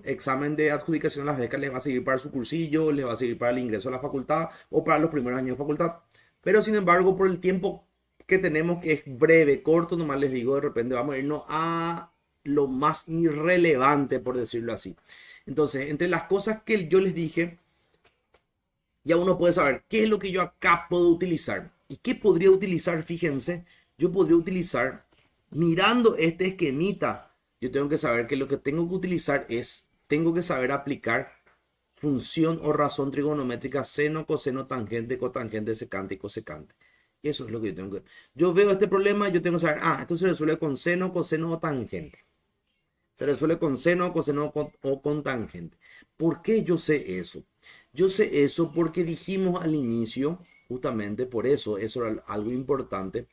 Speaker 1: examen de adjudicación a las becas, les va a servir para su cursillo, les va a servir para el ingreso a la facultad o para los primeros años de facultad. Pero sin embargo, por el tiempo que tenemos, que es breve, corto, nomás les digo, de repente vamos a irnos a lo más irrelevante, por decirlo así. Entonces, entre las cosas que yo les dije, ya uno puede saber qué es lo que yo acá puedo utilizar. ¿Y qué podría utilizar? Fíjense, yo podría utilizar, mirando este esquemita, yo tengo que saber que lo que tengo que utilizar es, tengo que saber aplicar función o razón trigonométrica, seno, coseno, tangente, cotangente, secante y cosecante. Eso es lo que yo tengo que... Yo veo este problema, yo tengo que saber, esto se resuelve con seno, coseno o tangente. Se resuelve con seno, coseno o con tangente. ¿Por qué yo sé eso? Yo sé eso porque dijimos al inicio, justamente por eso, eso era algo importante,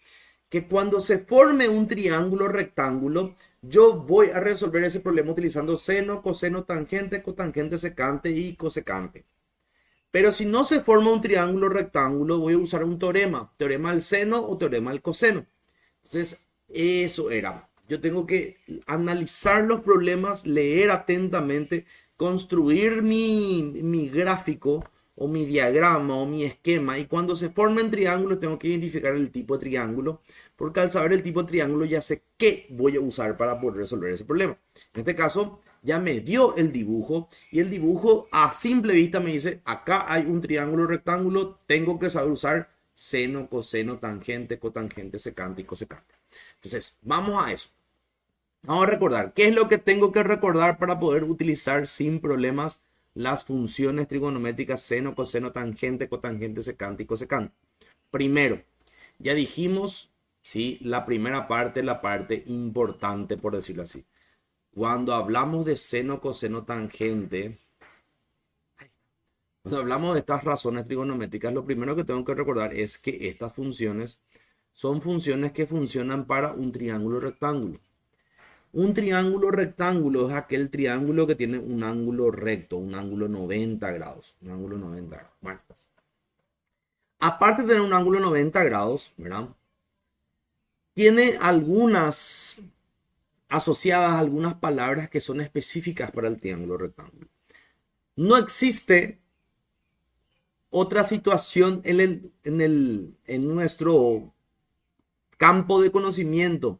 Speaker 1: que cuando se forme un triángulo rectángulo, yo voy a resolver ese problema utilizando seno, coseno, tangente, cotangente, secante y cosecante. Pero si no se forma un triángulo rectángulo, voy a usar un teorema del seno o teorema del coseno. Entonces, eso era. Yo tengo que analizar los problemas, leer atentamente, construir mi gráfico o mi diagrama o mi esquema. Y cuando se formen triángulos, tengo que identificar el tipo de triángulo, porque al saber el tipo de triángulo ya sé qué voy a usar para poder resolver ese problema. En este caso, ya me dio el dibujo y el dibujo a simple vista me dice, acá hay un triángulo rectángulo, tengo que saber usar seno, coseno, tangente, cotangente, secante y cosecante. Entonces, vamos a eso. Vamos a recordar, ¿qué es lo que tengo que recordar para poder utilizar sin problemas las funciones trigonométricas seno, coseno, tangente, cotangente, secante y cosecante? Primero, ya dijimos, ¿sí? La primera parte, la parte importante, por decirlo así. Cuando hablamos de seno, coseno, tangente, Cuando hablamos de estas razones trigonométricas, lo primero que tengo que recordar es que estas funciones son funciones que funcionan para un triángulo rectángulo. Un triángulo rectángulo es aquel triángulo que tiene un ángulo recto, un ángulo 90 grados. Un ángulo 90 grados. Bueno, aparte de tener un ángulo 90 grados, ¿verdad? Tiene asociadas algunas palabras que son específicas para el triángulo rectángulo. No existe otra situación en nuestro campo de conocimiento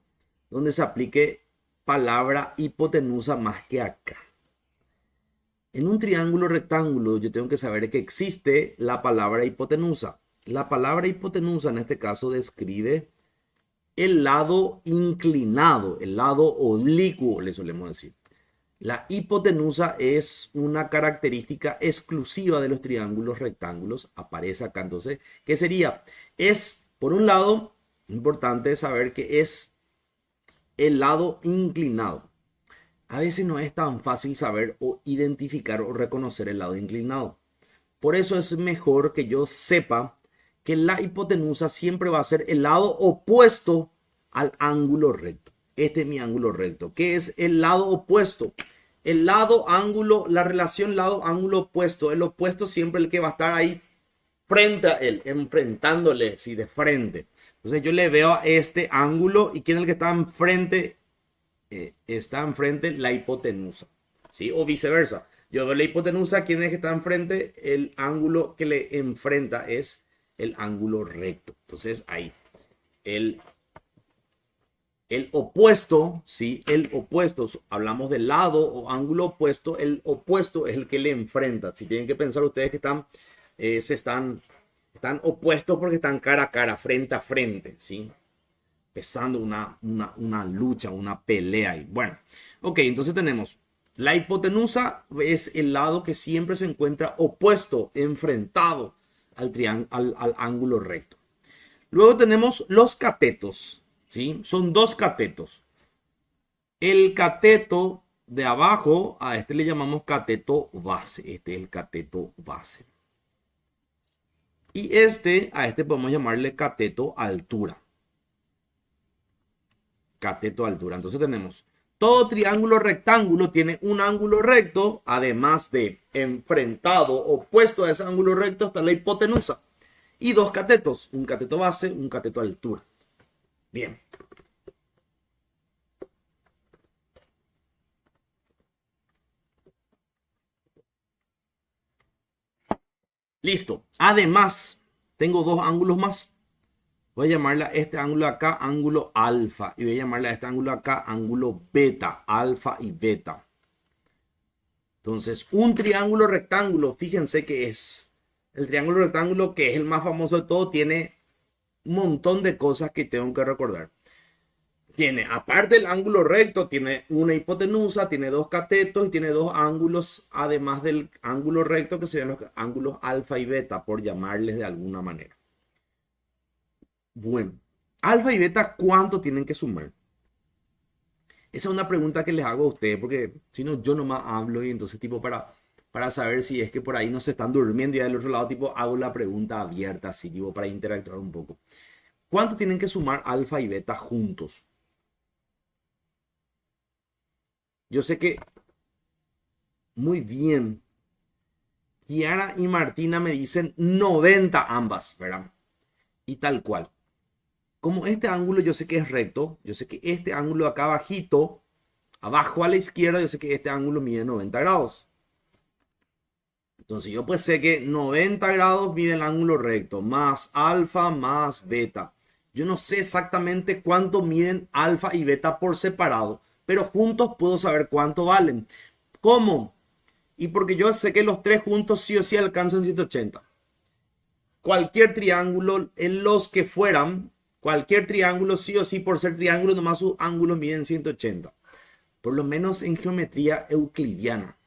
Speaker 1: donde se aplique palabra hipotenusa más que acá. En un triángulo rectángulo yo tengo que saber que existe la palabra hipotenusa. La palabra hipotenusa en este caso describe el lado inclinado, el lado oblicuo, le solemos decir. La hipotenusa es una característica exclusiva de los triángulos rectángulos. Aparece acá entonces. ¿Qué sería? Es, por un lado, importante saber que es el lado inclinado. A veces no es tan fácil saber o identificar o reconocer el lado inclinado. Por eso es mejor que yo sepa que la hipotenusa siempre va a ser el lado opuesto al ángulo recto. Este es mi ángulo recto. ¿Qué es el lado opuesto? El lado ángulo, la relación lado ángulo opuesto. El opuesto siempre el que va a estar ahí frente a él, enfrentándole, sí, de frente. Entonces yo le veo a este ángulo y ¿quién es el que está enfrente? Está enfrente la hipotenusa, ¿sí? O viceversa. Yo veo la hipotenusa, ¿quién es el que está enfrente? El ángulo que le enfrenta es el ángulo recto. Entonces ahí, el opuesto, ¿sí? El opuesto, hablamos del lado o ángulo opuesto, el opuesto es el que le enfrenta. Si tienen que pensar ustedes que están opuestos porque están cara a cara, frente a frente, ¿sí? Empezando una lucha, una pelea. Y bueno, ok, entonces tenemos la hipotenusa es el lado que siempre se encuentra opuesto, enfrentado al ángulo recto. Luego tenemos los catetos, ¿sí? Son dos catetos. El cateto de abajo, a este le llamamos cateto base. Este es el cateto base. Y a este podemos llamarle cateto altura. Cateto altura. Entonces tenemos, todo triángulo rectángulo tiene un ángulo recto, además de enfrentado, opuesto a ese ángulo recto está la hipotenusa. Y dos catetos, un cateto base, un cateto altura. Bien. Listo. Además, tengo dos ángulos más. Voy a llamarle a este ángulo acá ángulo alfa y voy a llamarle a este ángulo acá ángulo beta, alfa y beta. Entonces, un triángulo rectángulo, fíjense que es el triángulo rectángulo que es el más famoso de todo, tiene un montón de cosas que tengo que recordar. Tiene, aparte del ángulo recto, tiene una hipotenusa, tiene dos catetos y tiene dos ángulos, además del ángulo recto, que serían los ángulos alfa y beta, por llamarles de alguna manera. Bueno, alfa y beta, ¿cuánto tienen que sumar? Esa es una pregunta que les hago a ustedes, porque si no, yo nomás hablo y entonces, tipo, para saber si es que por ahí no se están durmiendo y del otro lado, tipo, hago la pregunta abierta, así, tipo, para interactuar un poco. ¿Cuánto tienen que sumar alfa y beta juntos? Yo sé que muy bien. Kiara y Martina me dicen 90 ambas, ¿verdad? Y tal cual. Como este ángulo yo sé que es recto, yo sé que este ángulo acá abajito, abajo a la izquierda, yo sé que este ángulo mide 90 grados. Entonces yo pues sé que 90 grados mide el ángulo recto, más alfa más beta. Yo no sé exactamente cuánto miden alfa y beta por separado, pero juntos puedo saber cuánto valen. ¿Cómo? Y porque yo sé que los tres juntos sí o sí alcanzan 180. Cualquier triángulo, en los que fueran, cualquier triángulo sí o sí por ser triángulo, nomás sus ángulos miden 180. Por lo menos en geometría euclidiana.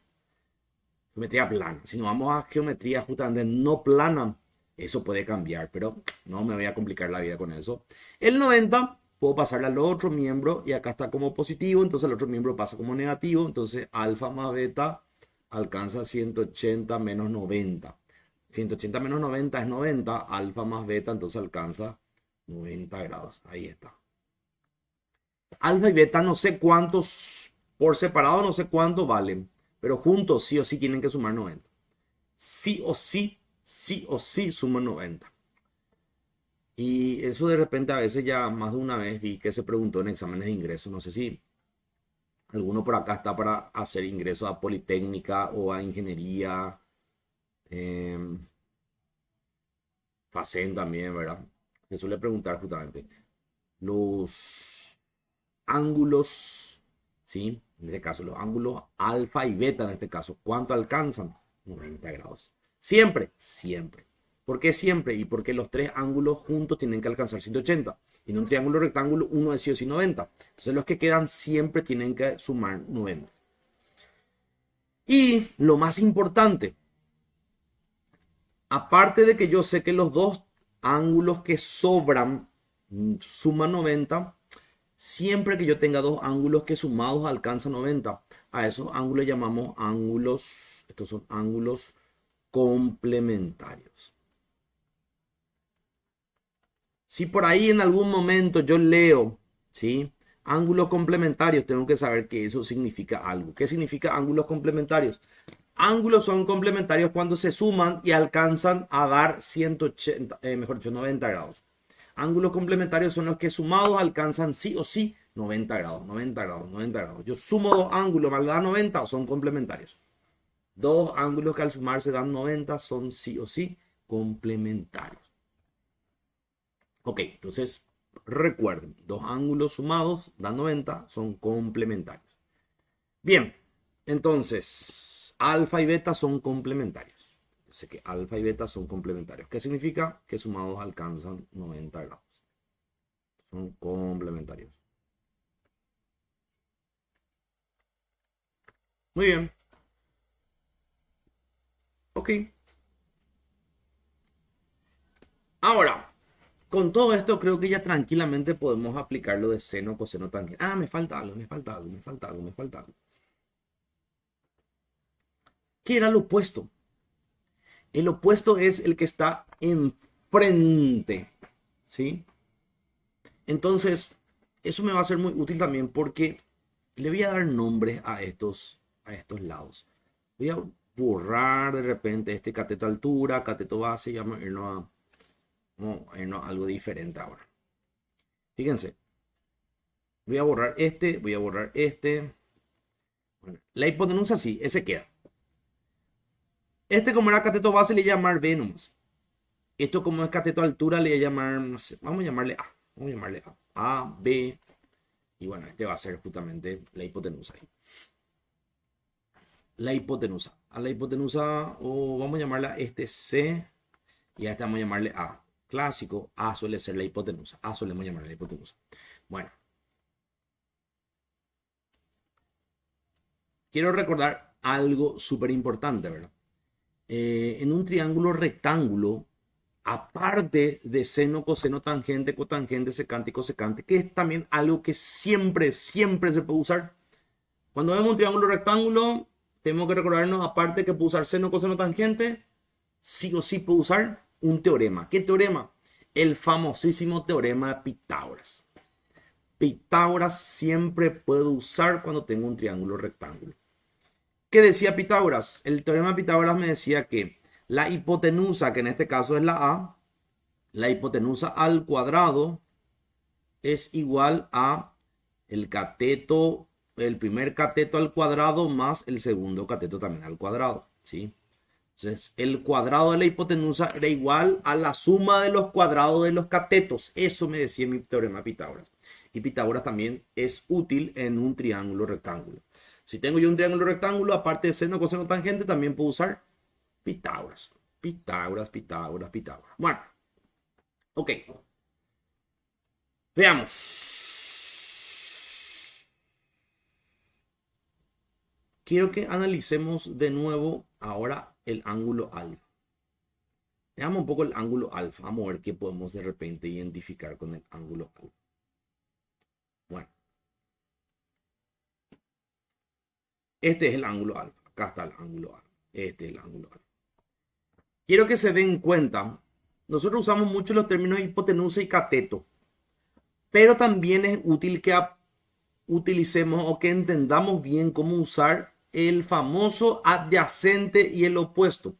Speaker 1: Geometría plana. Si nos vamos a geometría justamente no plana, eso puede cambiar, pero no me voy a complicar la vida con eso. El 90 puedo pasarle al otro miembro y acá está como positivo, entonces el otro miembro pasa como negativo, entonces alfa más beta alcanza 180 menos 90. 180 menos 90 es 90, alfa más beta, entonces alcanza 90 grados. Ahí está. Alfa y beta no sé cuántos, por separado no sé cuánto valen, pero juntos sí o sí tienen que sumar 90. Sí o sí suman 90. Y eso de repente a veces ya más de una vez vi que se preguntó en exámenes de ingreso. No sé si alguno por acá está para hacer ingreso a Politécnica o a Ingeniería. Eh, FACEN también, ¿verdad? Se suele preguntar justamente los ángulos, ¿sí? En este caso, los ángulos alfa y beta, en este caso, ¿cuánto alcanzan? 90 grados. Siempre, siempre. ¿Por qué siempre? Y porque los tres ángulos juntos tienen que alcanzar 180. Y en un triángulo rectángulo, uno es sí o sí 90. Entonces, los que quedan siempre tienen que sumar 90. Y lo más importante, aparte de que yo sé que los dos ángulos que sobran suman 90, siempre que yo tenga dos ángulos que sumados alcanzan 90, a esos ángulos llamamos ángulos, estos son ángulos complementarios. Si por ahí en algún momento yo leo, ¿sí? Ángulos complementarios, tengo que saber que eso significa algo. ¿Qué significa ángulos complementarios? Ángulos son complementarios cuando se suman y alcanzan a dar 180, mejor dicho, 90 grados. Ángulos complementarios son los que sumados alcanzan sí o sí 90 grados, 90 grados, 90 grados. Yo sumo dos ángulos, ¿me da 90? Son complementarios. Dos ángulos que al sumarse dan 90 son sí o sí complementarios. Ok, entonces recuerden, dos ángulos sumados dan 90, son complementarios. Bien, entonces, alfa y beta son complementarios. Yo sé que alfa y beta son complementarios. ¿Qué significa? Que sumados alcanzan 90 grados. Son complementarios. Muy bien. Ok. Ahora, con todo esto creo que ya tranquilamente podemos aplicar lo de seno, coseno, tangente. Ah, me falta algo, me falta algo, me falta algo, me falta algo. ¿Qué era lo opuesto? El opuesto es el que está enfrente. ¿Sí? Entonces, eso me va a ser muy útil también porque le voy a dar nombres a estos lados. Voy a borrar de repente este cateto altura, cateto base y vamos a irnos a algo diferente ahora. Fíjense, voy a borrar este, voy a borrar este. Bueno, la hipotenusa sí, ese queda. Este como era cateto base le voy a llamar B nomás. Esto como es cateto altura le voy a llamar, no sé, vamos a llamarle A. Vamos a llamarle A. A, B. Y bueno, este va a ser justamente la hipotenusa ahí. La hipotenusa. A la hipotenusa, o vamos a llamarla este C. Y a este vamos a llamarle A. Clásico, A suele ser la hipotenusa. A solemos llamarle la hipotenusa. Bueno. Quiero recordar algo súper importante, ¿verdad? En un triángulo rectángulo, aparte de seno, coseno, tangente, cotangente, secante y cosecante, que es también algo que siempre, siempre se puede usar. Cuando vemos un triángulo rectángulo, tenemos que recordarnos, aparte que puedo usar seno, coseno, tangente, sí o sí puedo usar un teorema. ¿Qué teorema? El famosísimo teorema de Pitágoras. Pitágoras siempre puedo usar cuando tengo un triángulo rectángulo. ¿Qué decía Pitágoras? El teorema de Pitágoras me decía que la hipotenusa, que en este caso es la A, la hipotenusa al cuadrado es igual a el cateto, el primer cateto al cuadrado más el segundo cateto también al cuadrado, ¿sí? Entonces, el cuadrado de la hipotenusa era igual a la suma de los cuadrados de los catetos. Eso me decía mi teorema de Pitágoras. Y Pitágoras también es útil en un triángulo rectángulo. Si tengo yo un triángulo rectángulo, aparte de seno, coseno, tangente, también puedo usar Pitágoras. Pitágoras, Pitágoras, Pitágoras. Bueno, ok. Veamos. Quiero que analicemos de nuevo ahora el ángulo alfa. Veamos un poco el ángulo alfa. Vamos a ver qué podemos de repente identificar con el ángulo alfa. Bueno, este es el ángulo alfa. Acá está el ángulo alfa. Este es el ángulo alfa. quiero que se den cuenta, nosotros usamos mucho los términos hipotenusa y cateto, pero también es útil que utilicemos o que entendamos bien cómo usar el famoso adyacente y el opuesto.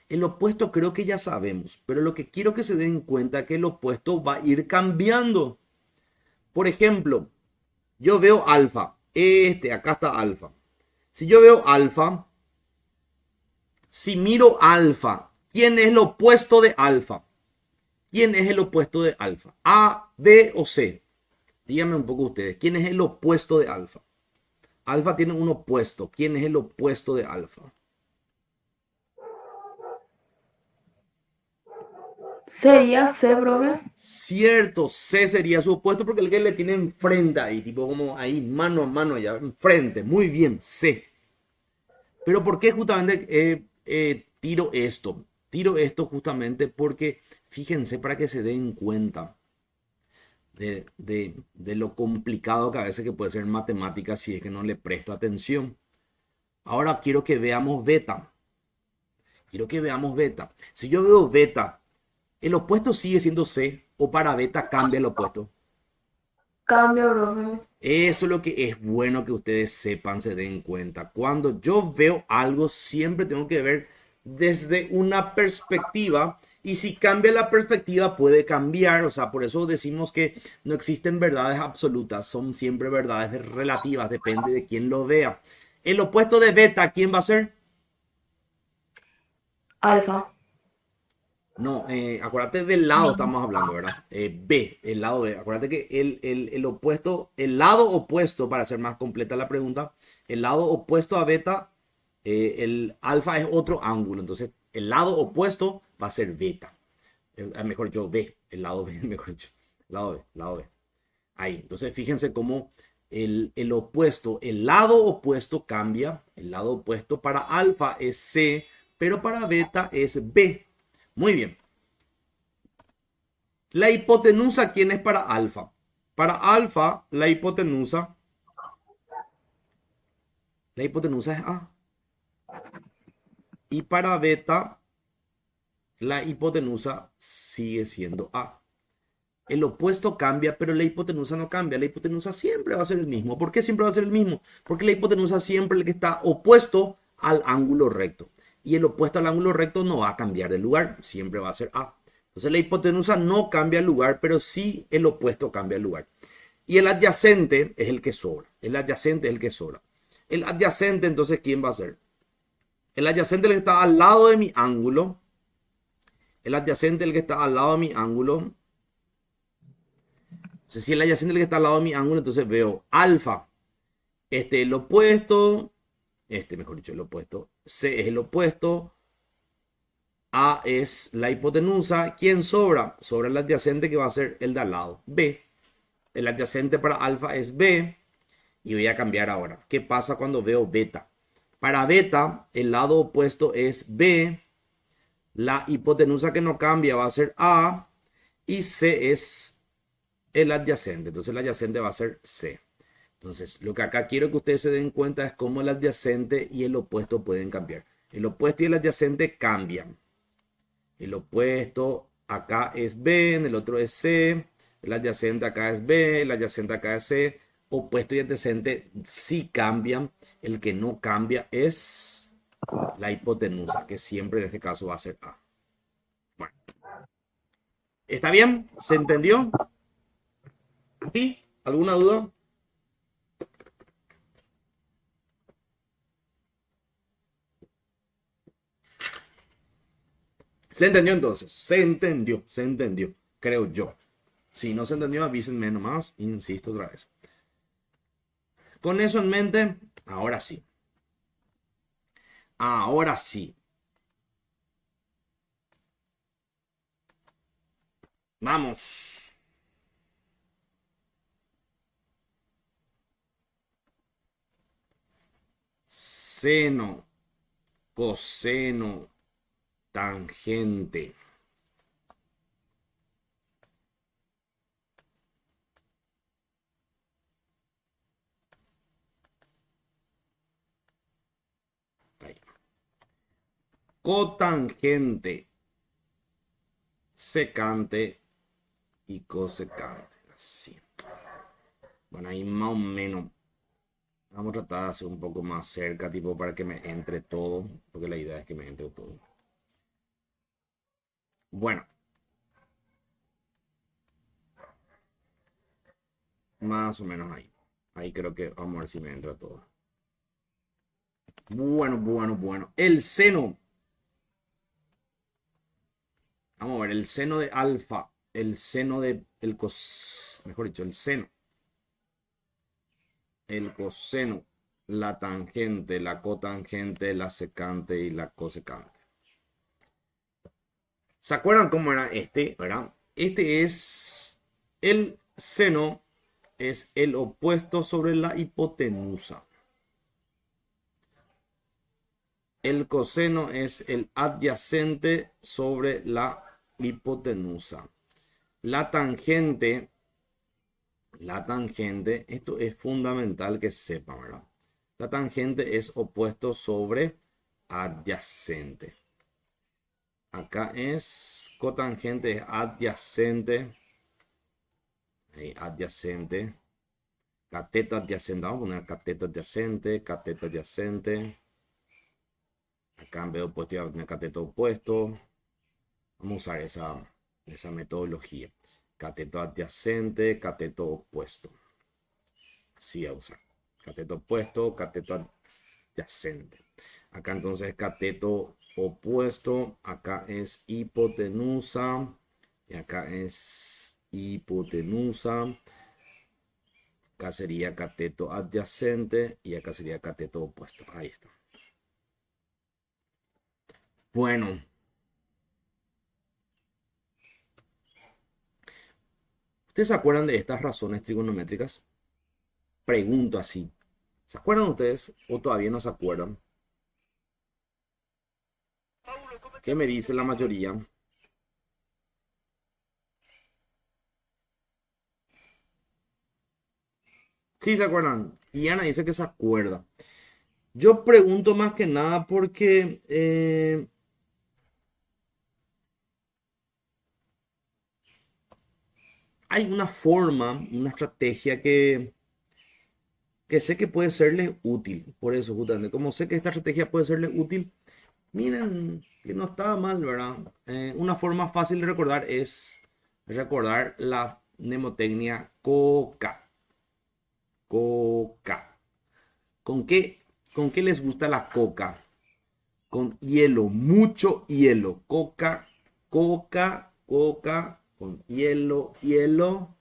Speaker 1: El opuesto creo que ya sabemos, pero lo que quiero que se den cuenta es que el opuesto va a ir cambiando. Por ejemplo, yo veo alfa. Acá está alfa. Si yo veo alfa, si miro alfa, ¿quién es el opuesto de alfa? ¿Quién es el opuesto de alfa? ¿A, B o C? Díganme un poco ustedes. ¿Quién es el opuesto de alfa? Alfa tiene un opuesto. ¿Quién es el opuesto de alfa?
Speaker 3: Sería C, profe.
Speaker 1: Cierto, C sería su opuesto porque el que le tiene enfrente ahí, tipo como ahí, mano a mano allá, enfrente. Muy bien, C. Pero ¿por qué justamente tiro esto? Tiro esto justamente porque, fíjense, para que se den cuenta de lo complicado que a veces que puede ser matemáticas si es que no le presto atención. Ahora quiero que veamos beta. Quiero que veamos beta. Si yo veo beta, ¿el opuesto sigue siendo C o para beta cambia el opuesto?
Speaker 3: Cambio, profe.
Speaker 1: Eso es lo que es bueno que ustedes sepan, se den cuenta. Cuando yo veo algo, siempre tengo que ver desde una perspectiva y si cambia la perspectiva puede cambiar. O sea, por eso decimos que no existen verdades absolutas, son siempre verdades relativas, depende de quién lo vea. El opuesto de beta, ¿quién va a ser?
Speaker 3: Alfa.
Speaker 1: No, acuérdate del lado estamos hablando, ¿verdad? B, el lado B. Acuérdate que el opuesto, el lado opuesto, para hacer más completa la pregunta, el lado opuesto a beta, el alfa es otro ángulo. Entonces, el lado opuesto va a ser beta. Mejor yo, B, el lado B, mejor dicho. Lado B, lado B. Ahí. Entonces, fíjense cómo el opuesto, el lado opuesto cambia. El lado opuesto para alfa es C, pero para beta es B. Muy bien. La hipotenusa, ¿quién es para alfa? Para alfa, la hipotenusa es A. Y para beta, la hipotenusa sigue siendo A. El opuesto cambia, pero la hipotenusa no cambia. La hipotenusa siempre va a ser el mismo. ¿Por qué siempre va a ser el mismo? Porque la hipotenusa siempre es el que está opuesto al ángulo recto. Y el opuesto al ángulo recto no va a cambiar de lugar, siempre va a ser A. Entonces la hipotenusa no cambia el lugar, pero sí el opuesto cambia el lugar. Y el adyacente es el que sobra. El adyacente es el que sobra. El adyacente, entonces, ¿quién va a ser? El adyacente es el que está al lado de mi ángulo. El adyacente es el que está al lado de mi ángulo. Entonces, si el adyacente es el que está al lado de mi ángulo, entonces veo alfa. Este es el opuesto. Mejor dicho, el opuesto. C es el opuesto. A es la hipotenusa. ¿Quién sobra? Sobra el adyacente que va a ser el de al lado. B. El adyacente para alfa es B. Y voy a cambiar ahora. ¿Qué pasa cuando veo beta? Para beta, el lado opuesto es B. La hipotenusa que no cambia va a ser A. Y C es el adyacente. Entonces el adyacente va a ser C. Entonces, lo que acá quiero que ustedes se den cuenta es cómo el adyacente y el opuesto pueden cambiar. El opuesto y el adyacente cambian. El opuesto acá es B, en el otro es C. El adyacente acá es B, el adyacente acá es C. Opuesto y adyacente sí cambian. El que no cambia es la hipotenusa, que siempre en este caso va a ser A. Bueno, ¿está bien? ¿Se entendió? ¿Sí? ¿Alguna duda? ¿Se entendió entonces? Se entendió, creo yo. Si no se entendió, avísenme nomás, insisto otra vez. Con eso en mente, ahora sí. Ahora sí. Vamos. Seno, coseno, tangente. Ahí. cotangente, secante y cosecante. Así. Bueno, ahí más o menos. Vamos a tratar de hacer un poco más cerca, tipo para que me entre todo, porque la idea es que me entre todo. Bueno. Más o menos ahí. Ahí creo que vamos a ver si me entra todo. Bueno. El seno. Vamos a ver, el seno de alfa. El seno de... mejor dicho, el seno. El coseno. La tangente, la cotangente, la secante y la cosecante. ¿Se acuerdan cómo era este? ¿Verdad? Este es el seno. Es el opuesto sobre la hipotenusa. El coseno es el adyacente sobre la hipotenusa. La tangente, esto es fundamental que sepan, ¿verdad? La tangente es opuesto sobre adyacente. Acá es cotangente, es adyacente. Ahí, adyacente. Cateto adyacente, vamos a poner cateto adyacente, cateto adyacente. Acá en vez de opuesto voy a poner cateto opuesto. Vamos a usar esa metodología. Cateto adyacente, cateto opuesto. Así a usar. Cateto opuesto, cateto adyacente. Acá entonces cateto opuesto. Acá es hipotenusa. Y acá es hipotenusa. Acá sería cateto adyacente. Y acá sería cateto opuesto. Ahí está. Bueno. ¿Ustedes se acuerdan de estas razones trigonométricas? Pregunto así. ¿Se acuerdan ustedes o todavía no se acuerdan? ¿Qué me dice la mayoría? Sí, se acuerdan. Y Ana dice que se acuerda. Yo pregunto más que nada porque hay una forma, una estrategia que sé que puede serles útil. Por eso, justamente, como sé que esta estrategia puede serles útil, miren que no está mal, ¿verdad? Una forma fácil de recordar es recordar la mnemotecnia COCA. Coca. ¿Con qué les gusta la coca? Con hielo, mucho hielo. Coca, con hielo, hielo.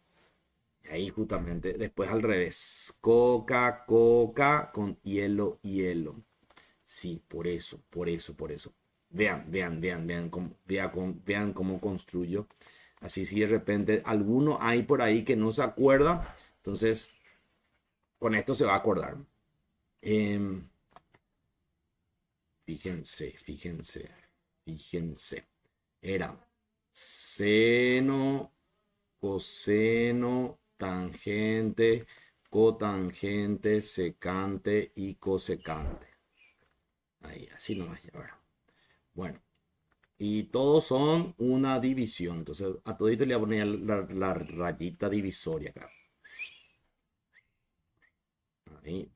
Speaker 1: Ahí justamente, después al revés. Coca, con hielo, hielo. Sí, por eso. Vean cómo construyo. Así si de repente alguno hay por ahí que no se acuerda, entonces con esto se va a acordar. Fíjense. Era seno, coseno, tangente, cotangente, secante y cosecante. Ahí, así nomás ya, ¿verdad? Bueno, y todos son una división. Entonces, a todito le voy a poner la rayita divisoria acá. Ahí.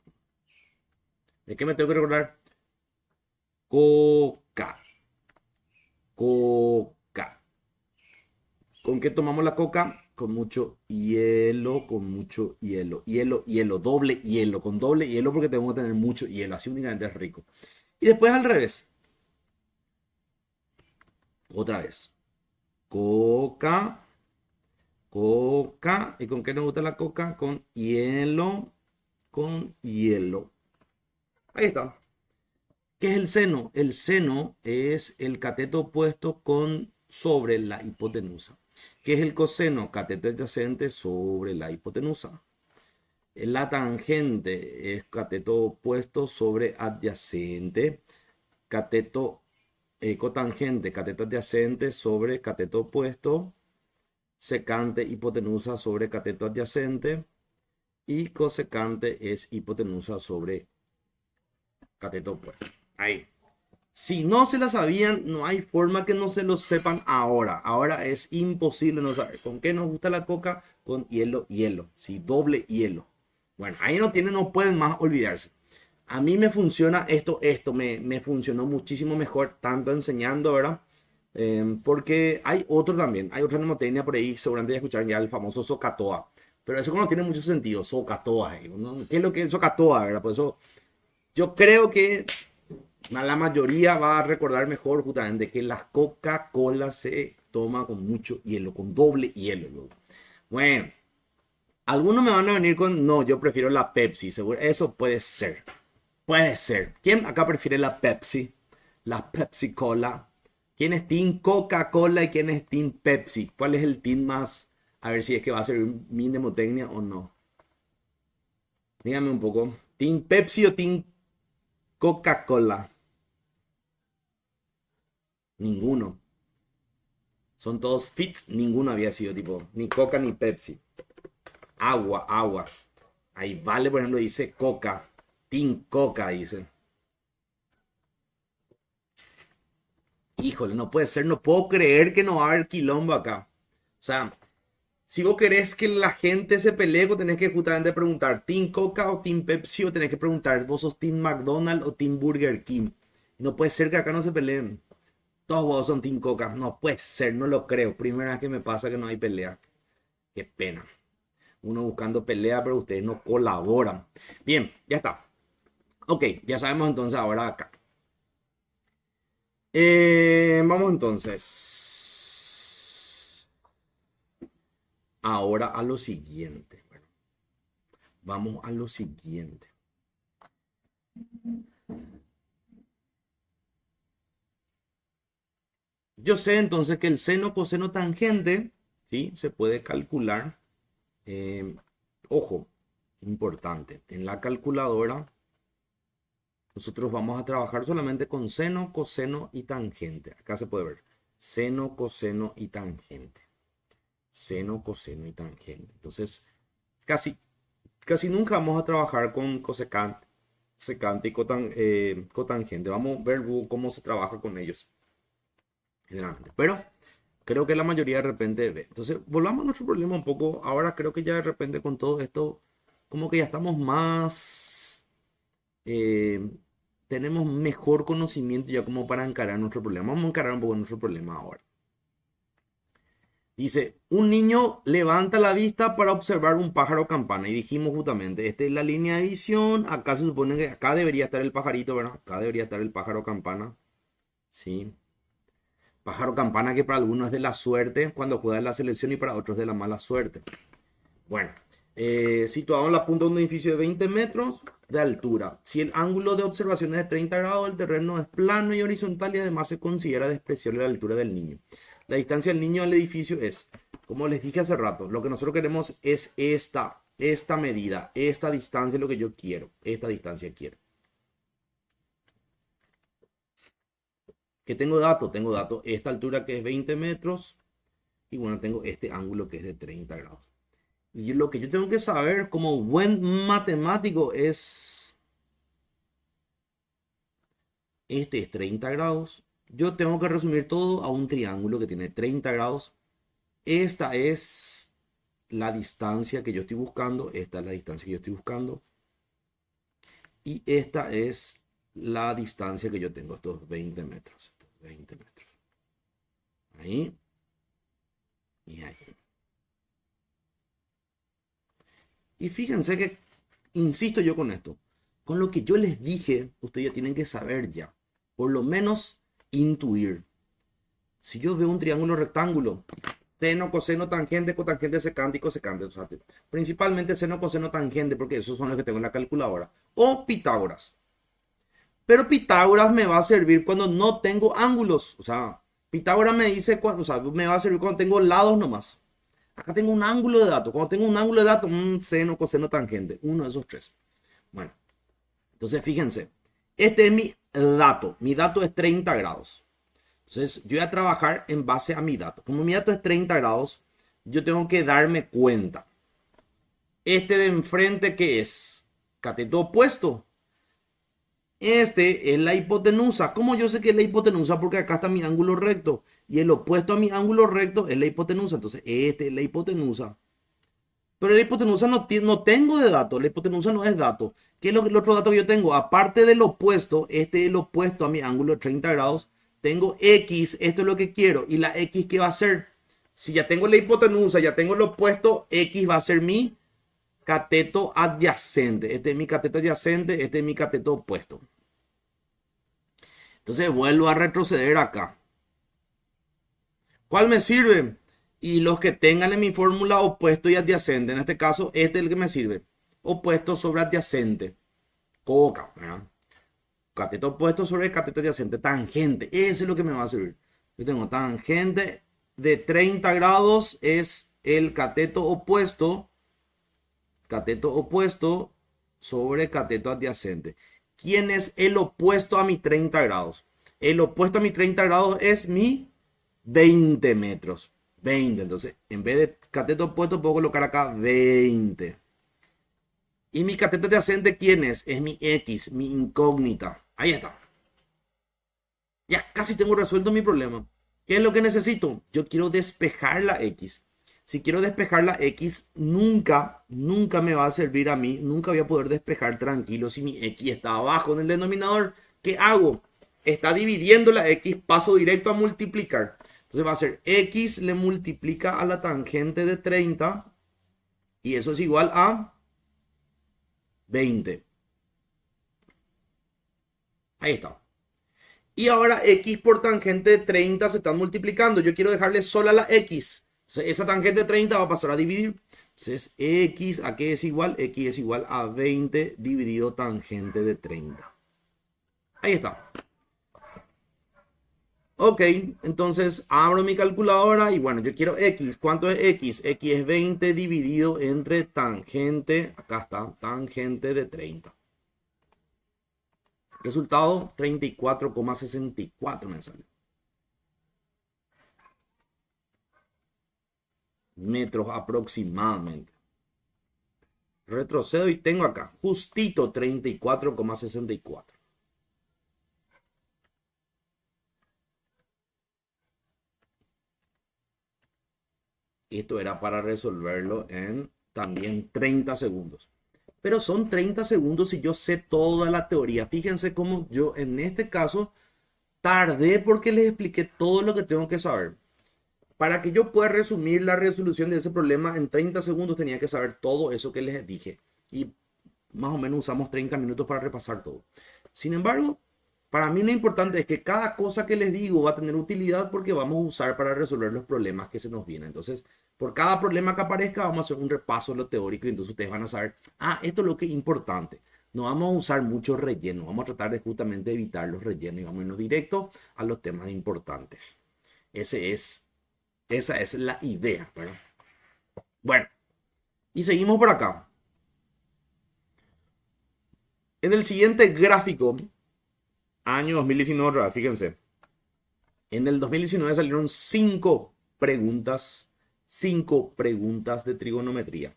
Speaker 1: ¿De qué me tengo que recordar? Coca. Coca. ¿Con qué tomamos la coca? Con mucho hielo, Hielo, doble hielo, con doble hielo porque tenemos que tener mucho hielo, así únicamente es rico. Y después al revés. Otra vez. Coca, coca. ¿Y con qué nos gusta la coca? Con hielo, con hielo. Ahí está. ¿Qué es el seno? El seno es el cateto opuesto con sobre la hipotenusa. ¿Qué es el coseno? Cateto adyacente sobre la hipotenusa. La tangente es cateto opuesto sobre adyacente. Cateto cotangente, cateto adyacente sobre cateto opuesto. Secante, hipotenusa sobre cateto adyacente. Y cosecante es hipotenusa sobre cateto opuesto. Ahí. Si no se la sabían, no hay forma que no se lo sepan ahora. Ahora es imposible no saber. ¿Con qué nos gusta la coca? Con hielo, hielo. Sí, doble hielo. Bueno, ahí no tienen, no pueden más olvidarse. A mí me funciona esto me funcionó muchísimo mejor, tanto enseñando, ¿verdad? Porque hay otro también, hay otra mnemotecnia por ahí, seguramente ya escucharon ya el famoso Socatoa. Pero eso no tiene mucho sentido, Socatoa. ¿No? ¿Qué es lo que es Socatoa, verdad? Por eso yo creo que la mayoría va a recordar mejor justamente que la Coca-Cola se toma con mucho hielo, con doble hielo. Luego. Bueno, algunos me van a venir con, no, yo prefiero la Pepsi, seguro, eso puede ser. Puede ser. ¿Quién acá prefiere la Pepsi? La Pepsi Cola. ¿Quién es Team Coca-Cola y quién es Team Pepsi? ¿Cuál es el team más? A ver si es que va a ser mi mnemotecnia o no. Dígame un poco. ¿Team Pepsi o Team Coca-Cola? Ninguno. Son todos fits. Ninguno había sido tipo ni Coca ni Pepsi. Agua, agua. Ahí Vale, por ejemplo, dice Coca. Team Coca, dice. Híjole, no puede ser, no puedo creer que no va a haber quilombo acá. O sea, si vos querés que la gente se pelee, vos tenés que justamente preguntar ¿Team Coca o Team Pepsi? O tenés que preguntar ¿vos sos Team McDonald's o Team Burger King? No puede ser que acá no se peleen. Todos vos son Team Coca. No puede ser, no lo creo. Primera vez que me pasa que no hay pelea. Qué pena. Uno buscando pelea, pero ustedes no colaboran. Bien, ya está. Ok, ya sabemos entonces ahora acá. Vamos entonces. Ahora a lo siguiente. Bueno, vamos a lo siguiente. Yo sé entonces que el seno, coseno, tangente, ¿sí? Se puede calcular. Ojo, importante. En la calculadora, nosotros vamos a trabajar solamente con seno, coseno y tangente. Acá se puede ver. Seno, coseno y tangente. Seno, coseno y tangente. Entonces, casi nunca vamos a trabajar con cosecante, secante y cotangente. Vamos a ver cómo se trabaja con ellos generalmente. Pero creo que la mayoría de repente ve. Entonces, volvamos a nuestro problema un poco. Ahora creo que ya de repente con todo esto, como que ya estamos más, eh, tenemos mejor conocimiento ya como para encarar nuestro problema. Vamos a encarar un poco nuestro problema ahora. Dice, un niño levanta la vista para observar un pájaro campana. Y dijimos justamente, esta es la línea de visión. Acá se supone que acá debería estar el pajarito, ¿verdad? Acá debería estar el pájaro campana. Sí. Pájaro campana que para algunos es de la suerte cuando juega en la selección y para otros de la mala suerte. Bueno, situado en la punta de un edificio de 20 metros de altura. Si el ángulo de observación es de 30 grados, el terreno es plano y horizontal y además se considera despreciable la altura del niño. La distancia del niño al edificio es, como les dije hace rato, lo que nosotros queremos es esta medida, esta distancia es lo que yo quiero, esta distancia quiero. ¿Qué tengo dato? Tengo dato esta altura que es 20 metros y bueno, tengo este ángulo que es de 30 grados. Y lo que yo tengo que saber como buen matemático es, este es 30 grados. Yo tengo que resumir todo a un triángulo que tiene 30 grados. Esta es la distancia que yo estoy buscando. Esta es la distancia que yo estoy buscando. Y esta es la distancia que yo tengo, estos 20 metros. Estos 20 metros. Ahí. Y ahí. Y fíjense que, insisto yo con esto, con lo que yo les dije, ustedes ya tienen que saber ya, por lo menos intuir. Si yo veo un triángulo rectángulo, seno, coseno, tangente, cotangente, secante y cosecante. O sea, principalmente seno, coseno, tangente, porque esos son los que tengo en la calculadora. O Pitágoras. Pero Pitágoras me va a servir cuando no tengo ángulos. O sea, Pitágoras me dice, o sea, me va a servir cuando tengo lados nomás. Acá tengo un ángulo de datos. Cuando tengo un ángulo de datos, seno, coseno, tangente. Uno de esos tres. Bueno, entonces fíjense. Este es mi dato. Mi dato es 30 grados. Entonces, yo voy a trabajar en base a mi dato. Como mi dato es 30 grados, yo tengo que darme cuenta. Este de enfrente, ¿qué es? Cateto opuesto. Este es la hipotenusa. ¿Cómo yo sé que es la hipotenusa? Porque acá está mi ángulo recto. Y el opuesto a mi ángulo recto es la hipotenusa. Entonces, este es la hipotenusa. Pero la hipotenusa no tengo de dato. La hipotenusa no es dato. ¿Qué es el otro dato que yo tengo? Aparte del opuesto, este es el opuesto a mi ángulo de 30 grados. Tengo X, esto es lo que quiero. ¿Y la X qué va a ser? Si ya tengo la hipotenusa, ya tengo el opuesto, X va a ser mi cateto adyacente. Este es mi cateto adyacente, este es mi cateto opuesto. Entonces vuelvo a retroceder acá. ¿Cuál me sirve? Y los que tengan en mi fórmula opuesto y adyacente. En este caso, este es el que me sirve. Opuesto sobre adyacente. Coca. ¿Verdad? Cateto opuesto sobre cateto adyacente. Tangente. Ese es lo que me va a servir. Yo tengo tangente de 30 grados. Es el cateto opuesto. Cateto opuesto sobre cateto adyacente. ¿Quién es el opuesto a mi 30 grados? El opuesto a mi 30 grados es mi 20 metros. 20. Entonces, en vez de cateto opuesto, puedo colocar acá 20. ¿Y mi cateto adyacente quién es? Es mi X, mi incógnita. Ahí está. Ya casi tengo resuelto mi problema. ¿Qué es lo que necesito? Yo quiero despejar la X. Si quiero despejar la X, nunca me va a servir a mí. Nunca voy a poder despejar tranquilo si mi X está abajo en el denominador. ¿Qué hago? Está dividiendo la X, paso directo a multiplicar. Entonces va a ser X le multiplica a la tangente de 30 y eso es igual a 20. Ahí está. Y ahora X por tangente de 30 se están multiplicando. Yo quiero dejarle sola la X. Entonces esa tangente de 30 va a pasar a dividir. Entonces X, ¿a qué es igual? X es igual a 20 dividido tangente de 30. Ahí está. Ok, entonces abro mi calculadora y bueno, yo quiero X. ¿Cuánto es X? X es 20 dividido entre tangente, acá está, tangente de 30. Resultado 34,64 me sale. Metros aproximadamente. Retrocedo y tengo acá justito 34,64. Esto era para resolverlo en también 30 segundos. Pero son 30 segundos si yo sé toda la teoría. Fíjense cómo yo en este caso tardé porque les expliqué todo lo que tengo que saber. Para que yo pueda resumir la resolución de ese problema en 30 segundos tenía que saber todo eso que les dije. Y más o menos usamos 30 minutos para repasar todo. Sin embargo, para mí lo importante es que cada cosa que les digo va a tener utilidad porque vamos a usar para resolver los problemas que se nos vienen. Entonces, por cada problema que aparezca, vamos a hacer un repaso de lo teórico y entonces ustedes van a saber, esto es lo que es importante. No vamos a usar mucho relleno, vamos a tratar de justamente evitar los rellenos y vamos a irnos directo a los temas importantes. Esa es la idea, ¿verdad? Bueno, y seguimos por acá. En el siguiente gráfico, año 2019, fíjense. En el 2019 salieron 5 preguntas de trigonometría.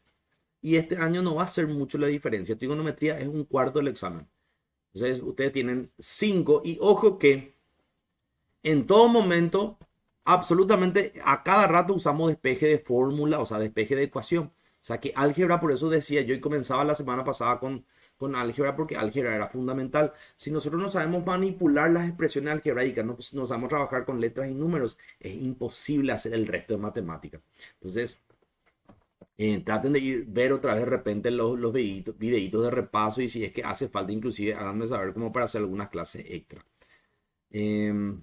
Speaker 1: Y este año no va a ser mucho la diferencia. Trigonometría es un cuarto del examen. Entonces, ustedes tienen 5 y ojo que en todo momento, absolutamente a cada rato usamos despeje de fórmula, o sea, despeje de ecuación. O sea, que álgebra, por eso decía yo y comenzaba la semana pasada con álgebra porque álgebra era fundamental. Si nosotros no sabemos manipular las expresiones algebraicas, no sabemos trabajar con letras y números, es imposible hacer el resto de matemáticas. Entonces, traten de ver otra vez de repente los videitos de repaso y si es que hace falta, inclusive háganme saber como para hacer algunas clases extra. Yo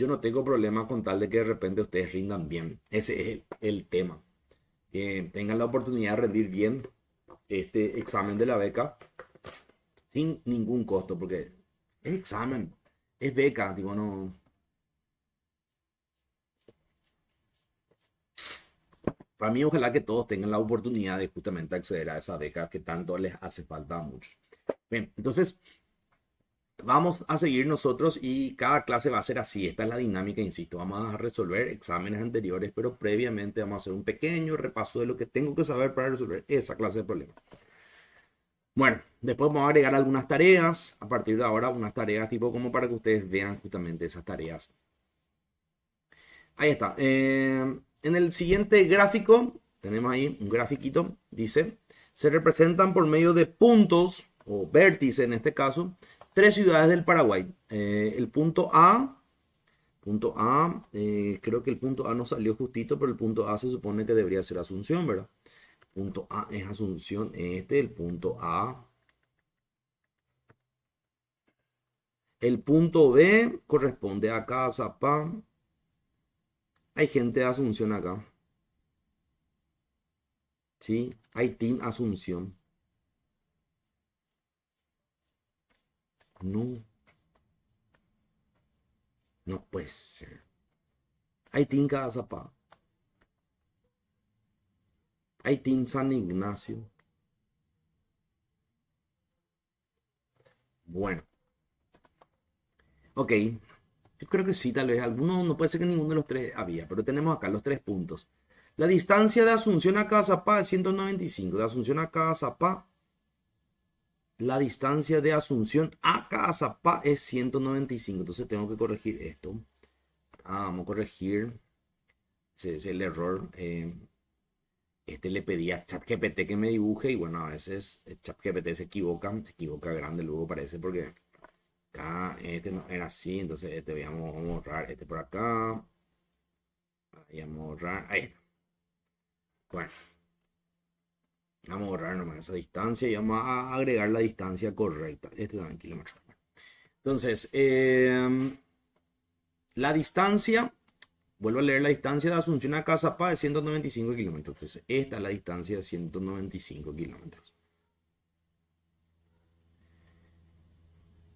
Speaker 1: no tengo problema con tal de que de repente ustedes rindan bien. Ese es el tema. Que tengan la oportunidad de rendir bien este examen de la beca sin ningún costo, porque es examen, es beca, digo, no. Para mí, ojalá que todos tengan la oportunidad de justamente acceder a esa beca que tanto les hace falta a muchos. Bien, entonces vamos a seguir nosotros y cada clase va a ser así. Esta es la dinámica, insisto. Vamos a resolver exámenes anteriores, pero previamente vamos a hacer un pequeño repaso de lo que tengo que saber para resolver esa clase de problemas. Bueno, después vamos a agregar algunas tareas. A partir de ahora, unas tareas tipo como para que ustedes vean justamente esas tareas. Ahí está. En el siguiente gráfico, tenemos ahí un grafiquito, dice, se representan por medio de puntos, o vértices en este caso, tres ciudades del Paraguay. El creo que el punto A no salió justito, pero el punto A se supone que debería ser Asunción, ¿verdad? El punto A es Asunción, el punto A. El punto B corresponde a Cazapá. Hay gente de Asunción acá. ¿Sí? Hay Team Asunción. No, no puede ser. Hay Team Cazapá. Hay Team San Ignacio. Bueno, ok. Yo creo que sí, tal vez. Algunos, no puede ser que ninguno de los tres había, pero tenemos acá los 3 puntos. La distancia de Asunción a Cazapá es 195. De Asunción a Cazapá, la distancia de Asunción a Cazapá es 195. Entonces tengo que corregir esto. Vamos a corregir. Ese es el error. Le pedí a ChatGPT que me dibuje y bueno, a veces ChatGPT se equivoca grande luego parece porque acá no era así, entonces vamos a borrar por acá. Ahí vamos a borrar, ahí está. Bueno, vamos a borrar nomás esa distancia y vamos a agregar la distancia correcta. También kilómetros. Entonces, la distancia, vuelvo a leer la distancia de Asunción a Cazapá de 195 kilómetros. Entonces, esta es la distancia de 195 kilómetros.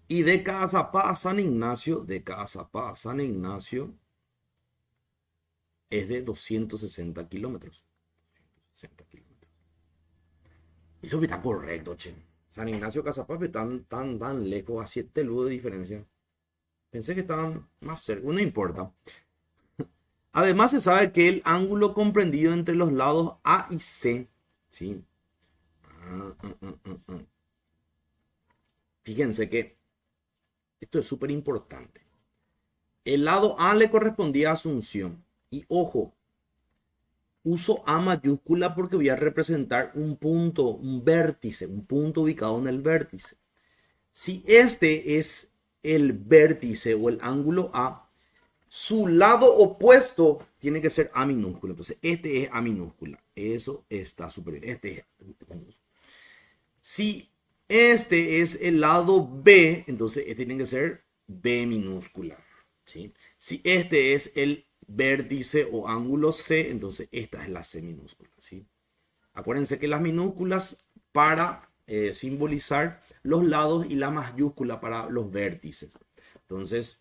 Speaker 1: Y de Cazapá a San Ignacio, es de 260 kilómetros. 260 kilómetros. Eso está correcto, che. San Ignacio, Cazapá, tan lejos, a 7 luces de diferencia. Pensé que estaban más cerca, no importa. Además se sabe que el ángulo comprendido entre los lados A y C, ¿sí? Fíjense que esto es súper importante. El lado A le correspondía a Asunción. Y ojo, uso A mayúscula porque voy a representar un punto, un vértice, un punto ubicado en el vértice. Si este es el vértice o el ángulo A, su lado opuesto tiene que ser A minúscula. Entonces, este es A minúscula. Eso está súper bien. Si este es el lado B, entonces este tiene que ser B minúscula. ¿Sí? Si este es el vértice o ángulo C, entonces esta es la C minúscula. ¿Sí? Acuérdense que las minúsculas para simbolizar los lados y la mayúscula para los vértices. Entonces,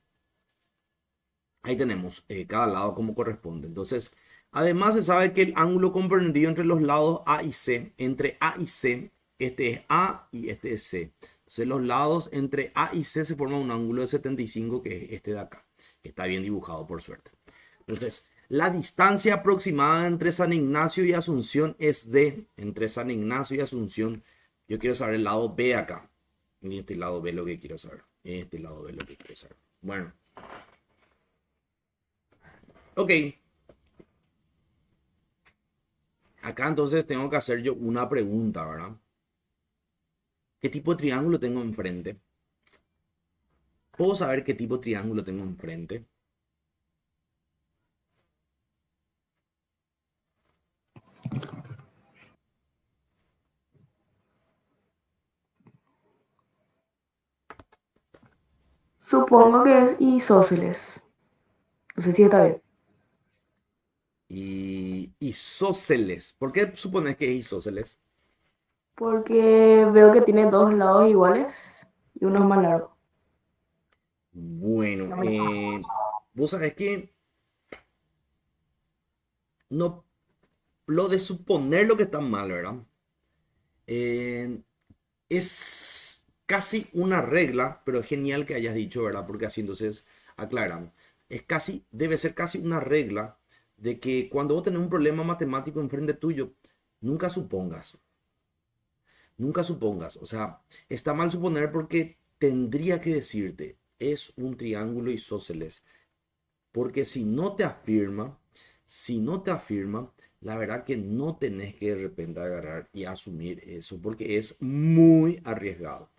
Speaker 1: ahí tenemos cada lado como corresponde. Entonces, además se sabe que el ángulo comprendido entre los lados A y C, entre A y C, este es A y este es C. Entonces, los lados entre A y C se forman un ángulo de 75, que es este de acá. Que está bien dibujado, por suerte. Entonces, la distancia aproximada entre San Ignacio y Asunción es D. Entre San Ignacio y Asunción, yo quiero saber el lado B acá. Y este lado B lo que quiero saber. Este lado B lo que quiero saber. Bueno. Ok. Acá entonces tengo que hacer yo una pregunta, ¿verdad? ¿Qué tipo de triángulo tengo enfrente? ¿Puedo saber qué tipo de triángulo tengo enfrente?
Speaker 3: Supongo que es isósceles. No sé si está bien.
Speaker 1: Y isósceles. ¿Por qué supones que es isósceles?
Speaker 3: Porque veo que tiene dos lados iguales y uno es más largo.
Speaker 1: Bueno, vos sabés que no, lo de suponer lo que está mal, ¿verdad? Es casi una regla, pero es genial que hayas dicho, ¿verdad? Porque así entonces aclaramos. Debe ser casi una regla de que cuando vos tenés un problema matemático enfrente tuyo, nunca supongas. Nunca supongas, o sea, está mal suponer porque tendría que decirte, es un triángulo isósceles. Porque si no te afirma, la verdad que no tenés que de repente agarrar y asumir eso porque es muy arriesgado.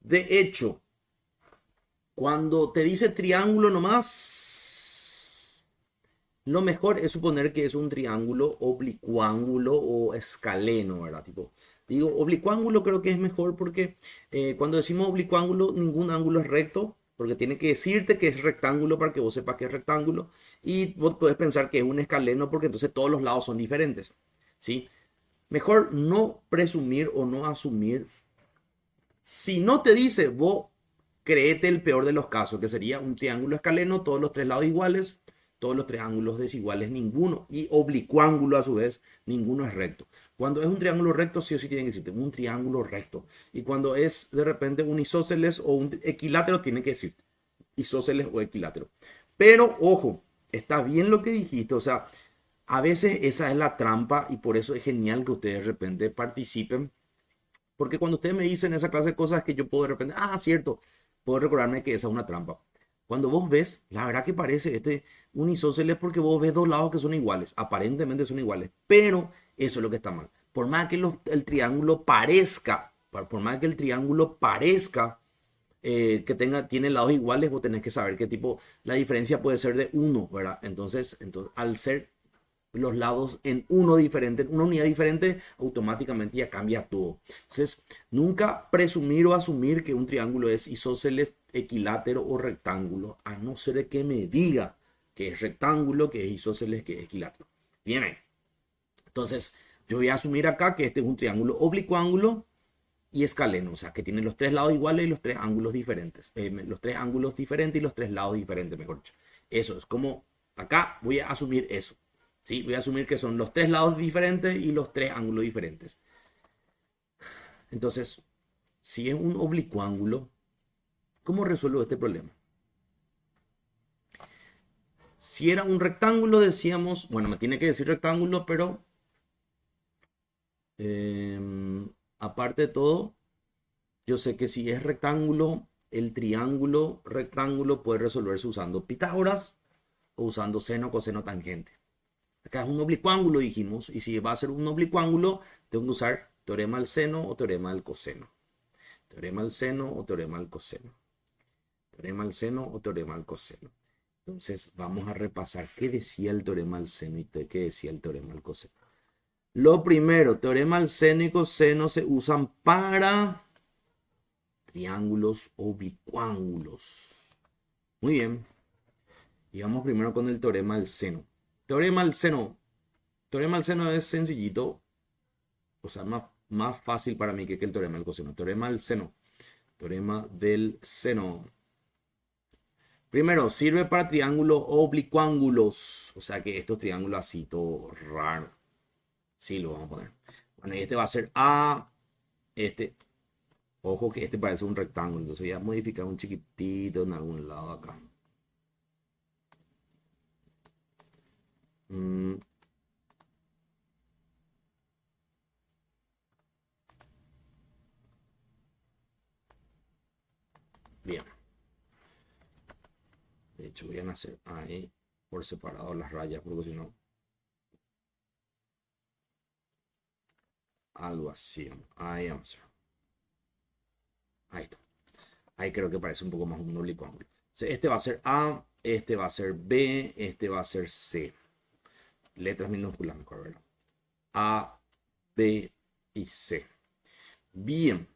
Speaker 1: De hecho, cuando te dice triángulo nomás, lo mejor es suponer que es un triángulo oblicuángulo o escaleno, ¿verdad? Tipo, digo, oblicuángulo creo que es mejor porque cuando decimos oblicuángulo, ningún ángulo es recto, porque tiene que decirte que es rectángulo para que vos sepas que es rectángulo. Y vos podés pensar que es un escaleno porque entonces todos los lados son diferentes, ¿sí? Mejor no presumir o no asumir. Si no te dice, vos créete el peor de los casos, que sería un triángulo escaleno, todos los tres lados iguales, todos los tres ángulos desiguales, ninguno. Y oblicuángulo a su vez, ninguno es recto. Cuando es un triángulo recto, sí o sí tiene que decirte un triángulo recto. Y cuando es de repente un isósceles o un equilátero, tiene que decirte isósceles o equilátero. Pero ojo, está bien lo que dijiste, o sea, a veces esa es la trampa y por eso es genial que ustedes de repente participen porque cuando ustedes me dicen esa clase de cosas que yo puedo de repente, cierto, puedo recordarme que esa es una trampa. Cuando vos ves, la verdad que parece un isósceles porque vos ves dos lados que son iguales, aparentemente son iguales, pero eso es lo que está mal. Por más que el triángulo parezca, por más que el triángulo parezca tiene lados iguales, vos tenés que saber qué tipo, la diferencia puede ser de uno, ¿verdad? Entonces al ser los lados en uno diferente, en una unidad diferente, automáticamente ya cambia todo. Entonces, nunca presumir o asumir que un triángulo es isósceles, equilátero o rectángulo, a no ser que me diga que es rectángulo, que es isósceles, que es equilátero. Bien ahí. Entonces, yo voy a asumir acá que este es un triángulo oblicuángulo y escaleno, o sea, que tiene los tres lados iguales y los tres ángulos diferentes. Los tres ángulos diferentes y los tres lados diferentes, mejor dicho. Eso es como, acá voy a asumir eso. ¿Sí? Voy a asumir que son los tres lados diferentes y los tres ángulos diferentes. Entonces, si es un oblicuángulo, ¿cómo resuelvo este problema? Si era un rectángulo, decíamos, bueno, me tiene que decir rectángulo, pero aparte de todo, yo sé que si es rectángulo, el triángulo rectángulo puede resolverse usando Pitágoras o usando seno, coseno, tangente. Acá es un oblicuángulo, dijimos, y si va a ser un oblicuángulo, tengo que usar teorema del seno o teorema del coseno. Teorema del seno o teorema del coseno. Teorema del seno o teorema del coseno. Entonces, vamos a repasar qué decía el teorema del seno y qué decía el teorema del coseno. Lo primero, teorema del seno y coseno se usan para triángulos oblicuángulos. Muy bien. Y vamos primero con el teorema del seno. Teorema del seno. Teorema del seno es sencillito. O sea, más fácil para mí que el teorema del coseno. Teorema del seno. Teorema del seno. Primero, sirve para triángulos oblicuángulos. O sea que estos triángulos así, todo raro. Sí, lo vamos a poner. Bueno, y este va a ser A. Este. Ojo que este parece un rectángulo. Entonces voy a modificar un chiquitito en algún lado acá. Bien. De hecho, voy a hacer ahí por separado las rayas, porque si no, algo así. Ahí vamos a ver. Ahí está. Ahí creo que parece un poco más un oblicuángulo. Este va a ser A, este va a ser B, este va a ser C. Letras minúsculas mejor, ¿verdad? A, B y C. Bien.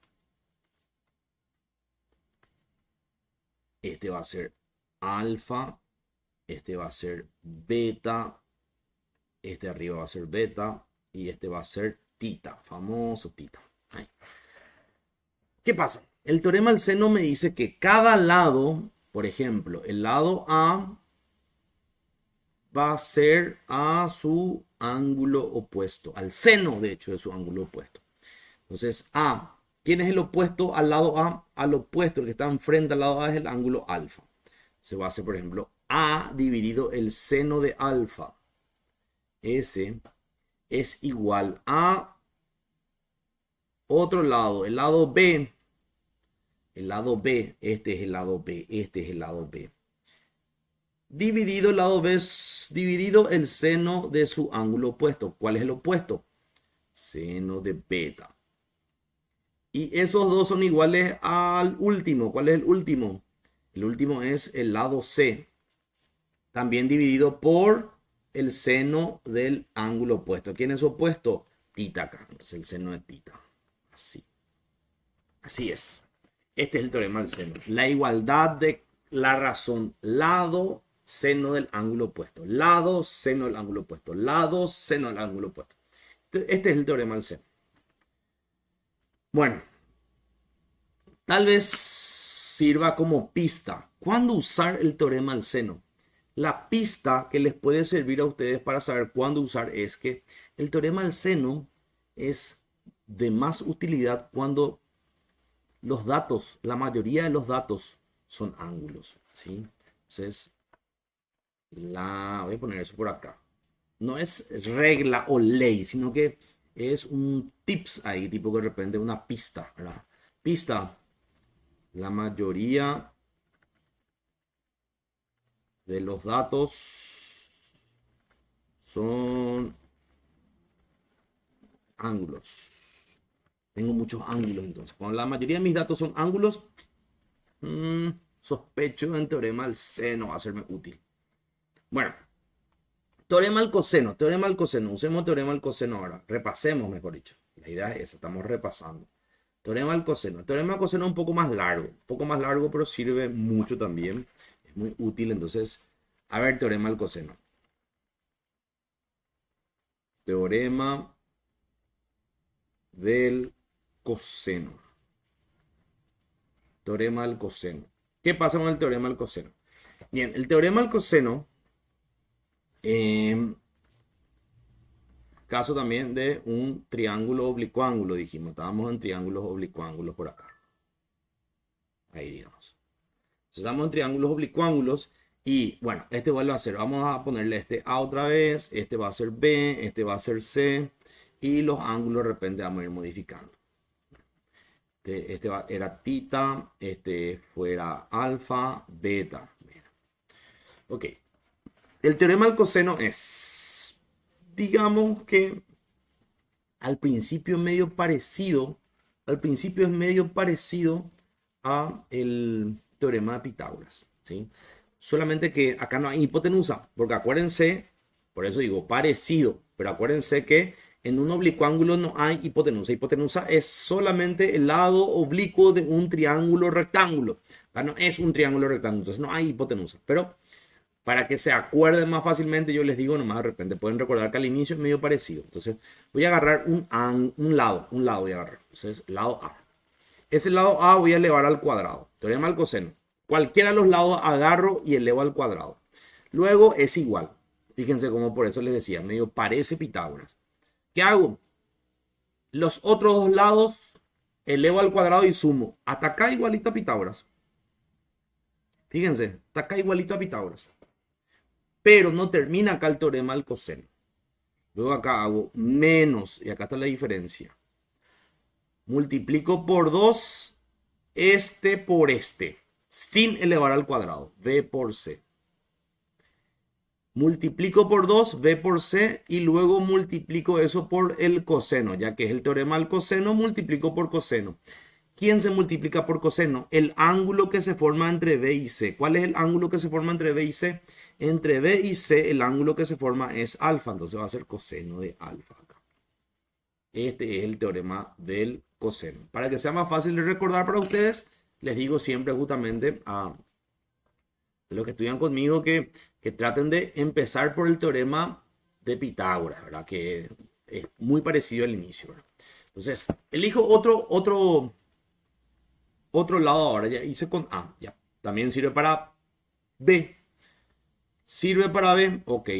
Speaker 1: Este va a ser alfa, este va a ser beta, este arriba va a ser beta y este va a ser tita, famoso tita. Ahí. ¿Qué pasa? El teorema del seno me dice que cada lado, por ejemplo, el lado A va a ser a su ángulo opuesto, al seno, de hecho, de su ángulo opuesto. Entonces, A, ¿quién es el opuesto al lado A? Al opuesto, el que está enfrente al lado A es el ángulo alfa. Se va a hacer, por ejemplo, A dividido el seno de alfa. Ese es igual a Otro lado, el lado B. El lado B, este es el lado B, este es el lado B. Dividido el lado B, dividido el seno de su ángulo opuesto. ¿Cuál es el opuesto? Seno de beta. Y esos dos son iguales al último. ¿Cuál es el último? El último es el lado C. También dividido por el seno del ángulo opuesto. ¿Quién es opuesto? Tita acá. Entonces el seno de tita. Así. Así es. Este es el teorema del seno. La igualdad de la razón. Lado, seno del ángulo opuesto. Lado, seno del ángulo opuesto. Lado, seno del ángulo opuesto. Este es el teorema del seno. Bueno. Tal vez sirva como pista. ¿Cuándo usar el teorema del seno? La pista que les puede servir a ustedes para saber cuándo usar es que el teorema del seno es de más utilidad cuando los datos, la mayoría de los datos son ángulos, ¿sí? Entonces, voy a poner eso por acá. No es regla o ley, sino que es un tips ahí, tipo que de repente una pista, ¿verdad? Pista, la mayoría de los datos son ángulos. Tengo muchos ángulos entonces. Cuando la mayoría de mis datos son ángulos, sospecho en teorema del seno va a serme útil. Bueno, teorema del coseno. Teorema del coseno. Usemos teorema del coseno ahora. Repasemos, mejor dicho. La idea es esa, estamos repasando. Teorema del coseno. El teorema del coseno es un poco más largo, pero sirve mucho también. Es muy útil, entonces, a ver, teorema del coseno. Teorema del coseno. Teorema del coseno. ¿Qué pasa con el teorema del coseno? Bien, el teorema del coseno, caso también de un triángulo oblicuángulo, dijimos. Estábamos en triángulos oblicuángulos por acá. Ahí, digamos. Entonces, estamos en triángulos oblicuángulos. Y bueno, este vuelve a ser. Vamos a ponerle este A otra vez. Este va a ser B. Este va a ser C. Y los ángulos de repente vamos a ir modificando. Este era tita. Este fuera alfa, beta. Ok. El teorema del coseno es, digamos que al principio es medio parecido. Al principio es medio parecido a el teorema de Pitágoras, ¿sí? Solamente que acá no hay hipotenusa, porque acuérdense, por eso digo parecido, pero acuérdense que en un oblicuángulo no hay hipotenusa. Hipotenusa es solamente el lado oblicuo de un triángulo rectángulo. Acá no es un triángulo rectángulo, entonces no hay hipotenusa. Pero para que se acuerden más fácilmente, yo les digo nomás de repente, pueden recordar que al inicio es medio parecido. Entonces voy a agarrar un lado voy a agarrar. Entonces, lado A. Ese lado A voy a elevar al cuadrado. Teorema del coseno. Cualquiera de los lados agarro y elevo al cuadrado. Luego es igual. Fíjense cómo por eso les decía, medio parece Pitágoras. ¿Qué hago? Los otros dos lados elevo al cuadrado y sumo. Hasta acá igualito a Pitágoras. Fíjense, hasta acá igualito a Pitágoras. Pero no termina acá el teorema del coseno. Luego acá hago menos, y acá está la diferencia. Multiplico por 2 este por este, sin elevar al cuadrado, b por c. Multiplico por 2, b por c, y luego multiplico eso por el coseno, ya que es el teorema del coseno, multiplico por coseno. ¿Quién se multiplica por coseno? El ángulo que se forma entre B y C. ¿Cuál es el ángulo que se forma entre B y C? Entre B y C el ángulo que se forma es alfa, entonces va a ser coseno de alfa acá. Este es el teorema del coseno. Para que sea más fácil de recordar para ustedes, les digo siempre justamente a los que estudian conmigo que traten de empezar por el teorema de Pitágoras, ¿verdad? Que es muy parecido al inicio, ¿verdad? Entonces, elijo otro lado ahora, ya hice con A, ya. También sirve para B. Sirve para B, ok.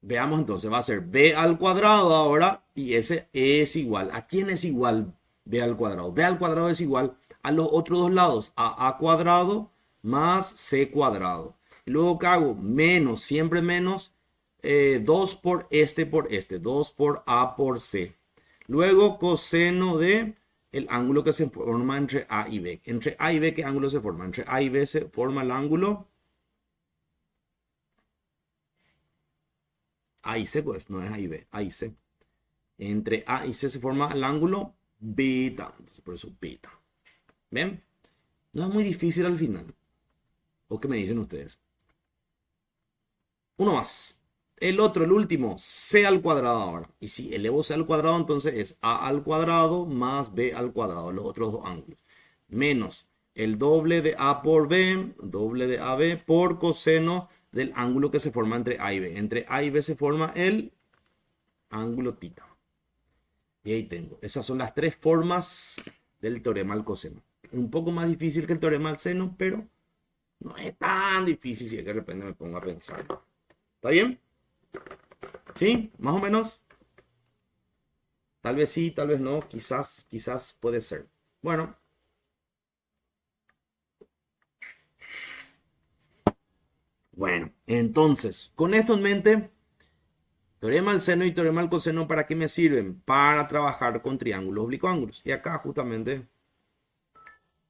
Speaker 1: Veamos entonces, va a ser B al cuadrado ahora y ese es igual. ¿A quién es igual B al cuadrado? B al cuadrado es igual a los otros dos lados, a A cuadrado más C cuadrado. Y luego, ¿qué hago? Menos, siempre menos 2 por este, 2 por A por C. Luego coseno de el ángulo que se forma entre A y B. Entre A y B, ¿qué ángulo se forma? Entre A y B se forma el ángulo A y C, pues, no es A y B, A y C. Entre A y C se forma el ángulo beta. Entonces, por eso beta. ¿Ven? No es muy difícil al final. ¿O qué me dicen ustedes? Uno más. El otro, el último, c al cuadrado ahora. Y si elevo c al cuadrado, entonces es a al cuadrado más b al cuadrado, los otros dos ángulos. Menos el doble de a por b, doble de ab por coseno del ángulo que se forma entre a y b. Entre a y b se forma el ángulo tita. Y ahí tengo. Esas son las tres formas del teorema al coseno. Un poco más difícil que el teorema al seno, pero no es tan difícil si es que de repente me pongo a pensar. ¿Está bien? ¿Sí? Más o menos. Tal vez sí, tal vez no. Quizás puede ser. Bueno. Bueno, entonces, con esto en mente, teorema al seno y teorema al coseno, ¿para qué me sirven? Para trabajar con triángulos oblicuángulos. Y acá justamente,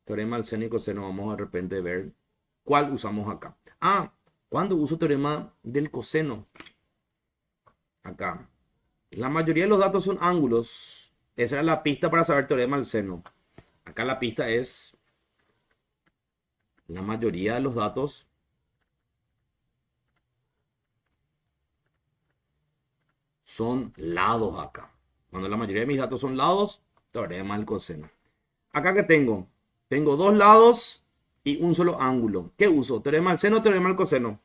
Speaker 1: teorema al seno y coseno, vamos de repente a ver cuál usamos acá. Ah, ¿cuándo uso teorema del coseno? Acá. La mayoría de los datos son ángulos. Esa era la pista para saber teorema al seno. Acá la pista es la mayoría de los datos son lados acá. Cuando la mayoría de mis datos son lados, teorema del coseno. Acá que tengo, tengo dos lados y un solo ángulo. ¿Qué uso? ¿Teorema del seno o teorema del coseno?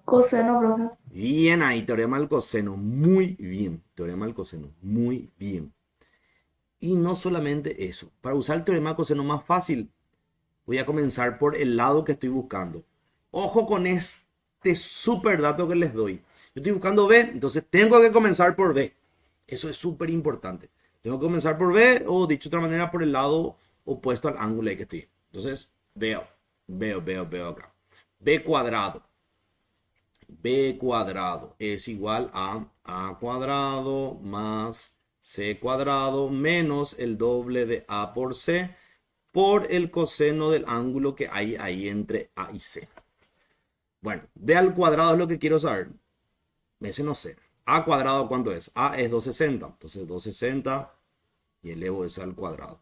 Speaker 3: Coseno, profe.
Speaker 1: Bien ahí, teorema del coseno. Muy bien. Teorema del coseno. Muy bien. Y no solamente eso. Para usar el teorema del coseno más fácil, voy a comenzar por el lado que estoy buscando. Ojo con este super dato que les doy. Yo estoy buscando B, entonces tengo que comenzar por B. Eso es súper importante. Tengo que comenzar por B o dicho de otra manera por el lado opuesto al ángulo ahí que estoy. Entonces veo acá. B cuadrado. B cuadrado es igual a cuadrado más C cuadrado menos el doble de A por C por el coseno del ángulo que hay ahí entre A y C. Bueno, B al cuadrado es lo que quiero saber. Ese no sé. A cuadrado, ¿cuánto es? A es 260. Entonces 260 y elevo eso al cuadrado.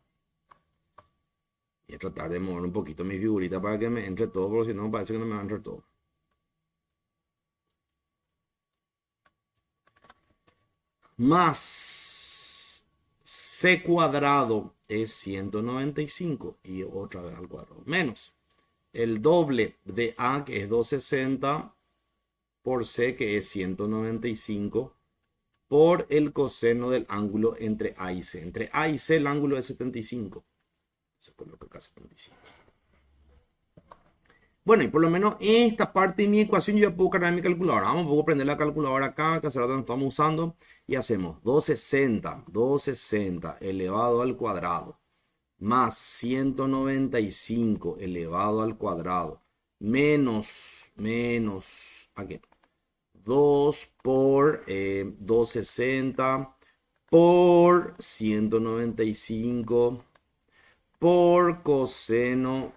Speaker 1: Voy a tratar de mover un poquito mi figurita para que me entre todo, porque si no parece que no me va a entrar todo. Más C cuadrado es 195 y otra vez al cuadrado. Menos el doble de A, que es 260, por C, que es 195, por el coseno del ángulo entre A y C. Entre A y C el ángulo es 75. Se coloca acá 75. Bueno, y por lo menos esta parte de mi ecuación yo ya puedo cargar mi calculadora. Vamos a prender la calculadora acá, que hace rato no estamos usando. Y hacemos 260 elevado al cuadrado más 195 elevado al cuadrado menos, aquí, 2 por 260 por 195 por coseno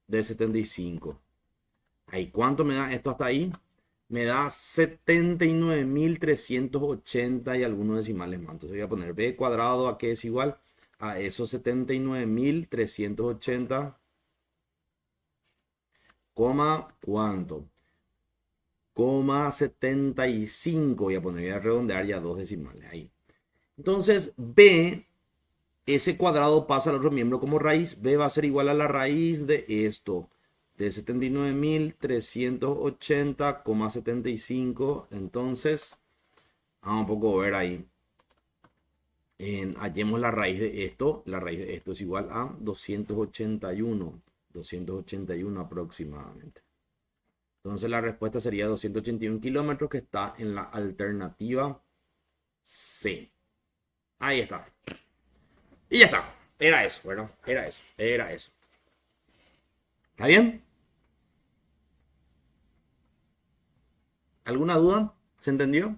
Speaker 1: de 75. Ahí, ¿cuánto me da esto hasta ahí? Me da 79.380 y algunos decimales más. Entonces voy a poner b cuadrado, ¿a qué es igual? A esos 79.380, coma, ¿cuánto? Coma 75. Voy a poner, voy a redondear ya dos decimales ahí. Entonces, b, ese cuadrado pasa al otro miembro como raíz. B va a ser igual a la raíz de esto, de 79.380,75. Entonces, vamos un poco a ver ahí. Hallemos la raíz de esto. La raíz de esto es igual a 281. 281 aproximadamente. Entonces la respuesta sería 281 kilómetros, que está en la alternativa C. Ahí está. Y ya está. Era eso, bueno, era eso. ¿Está bien? ¿Alguna duda? ¿Se entendió?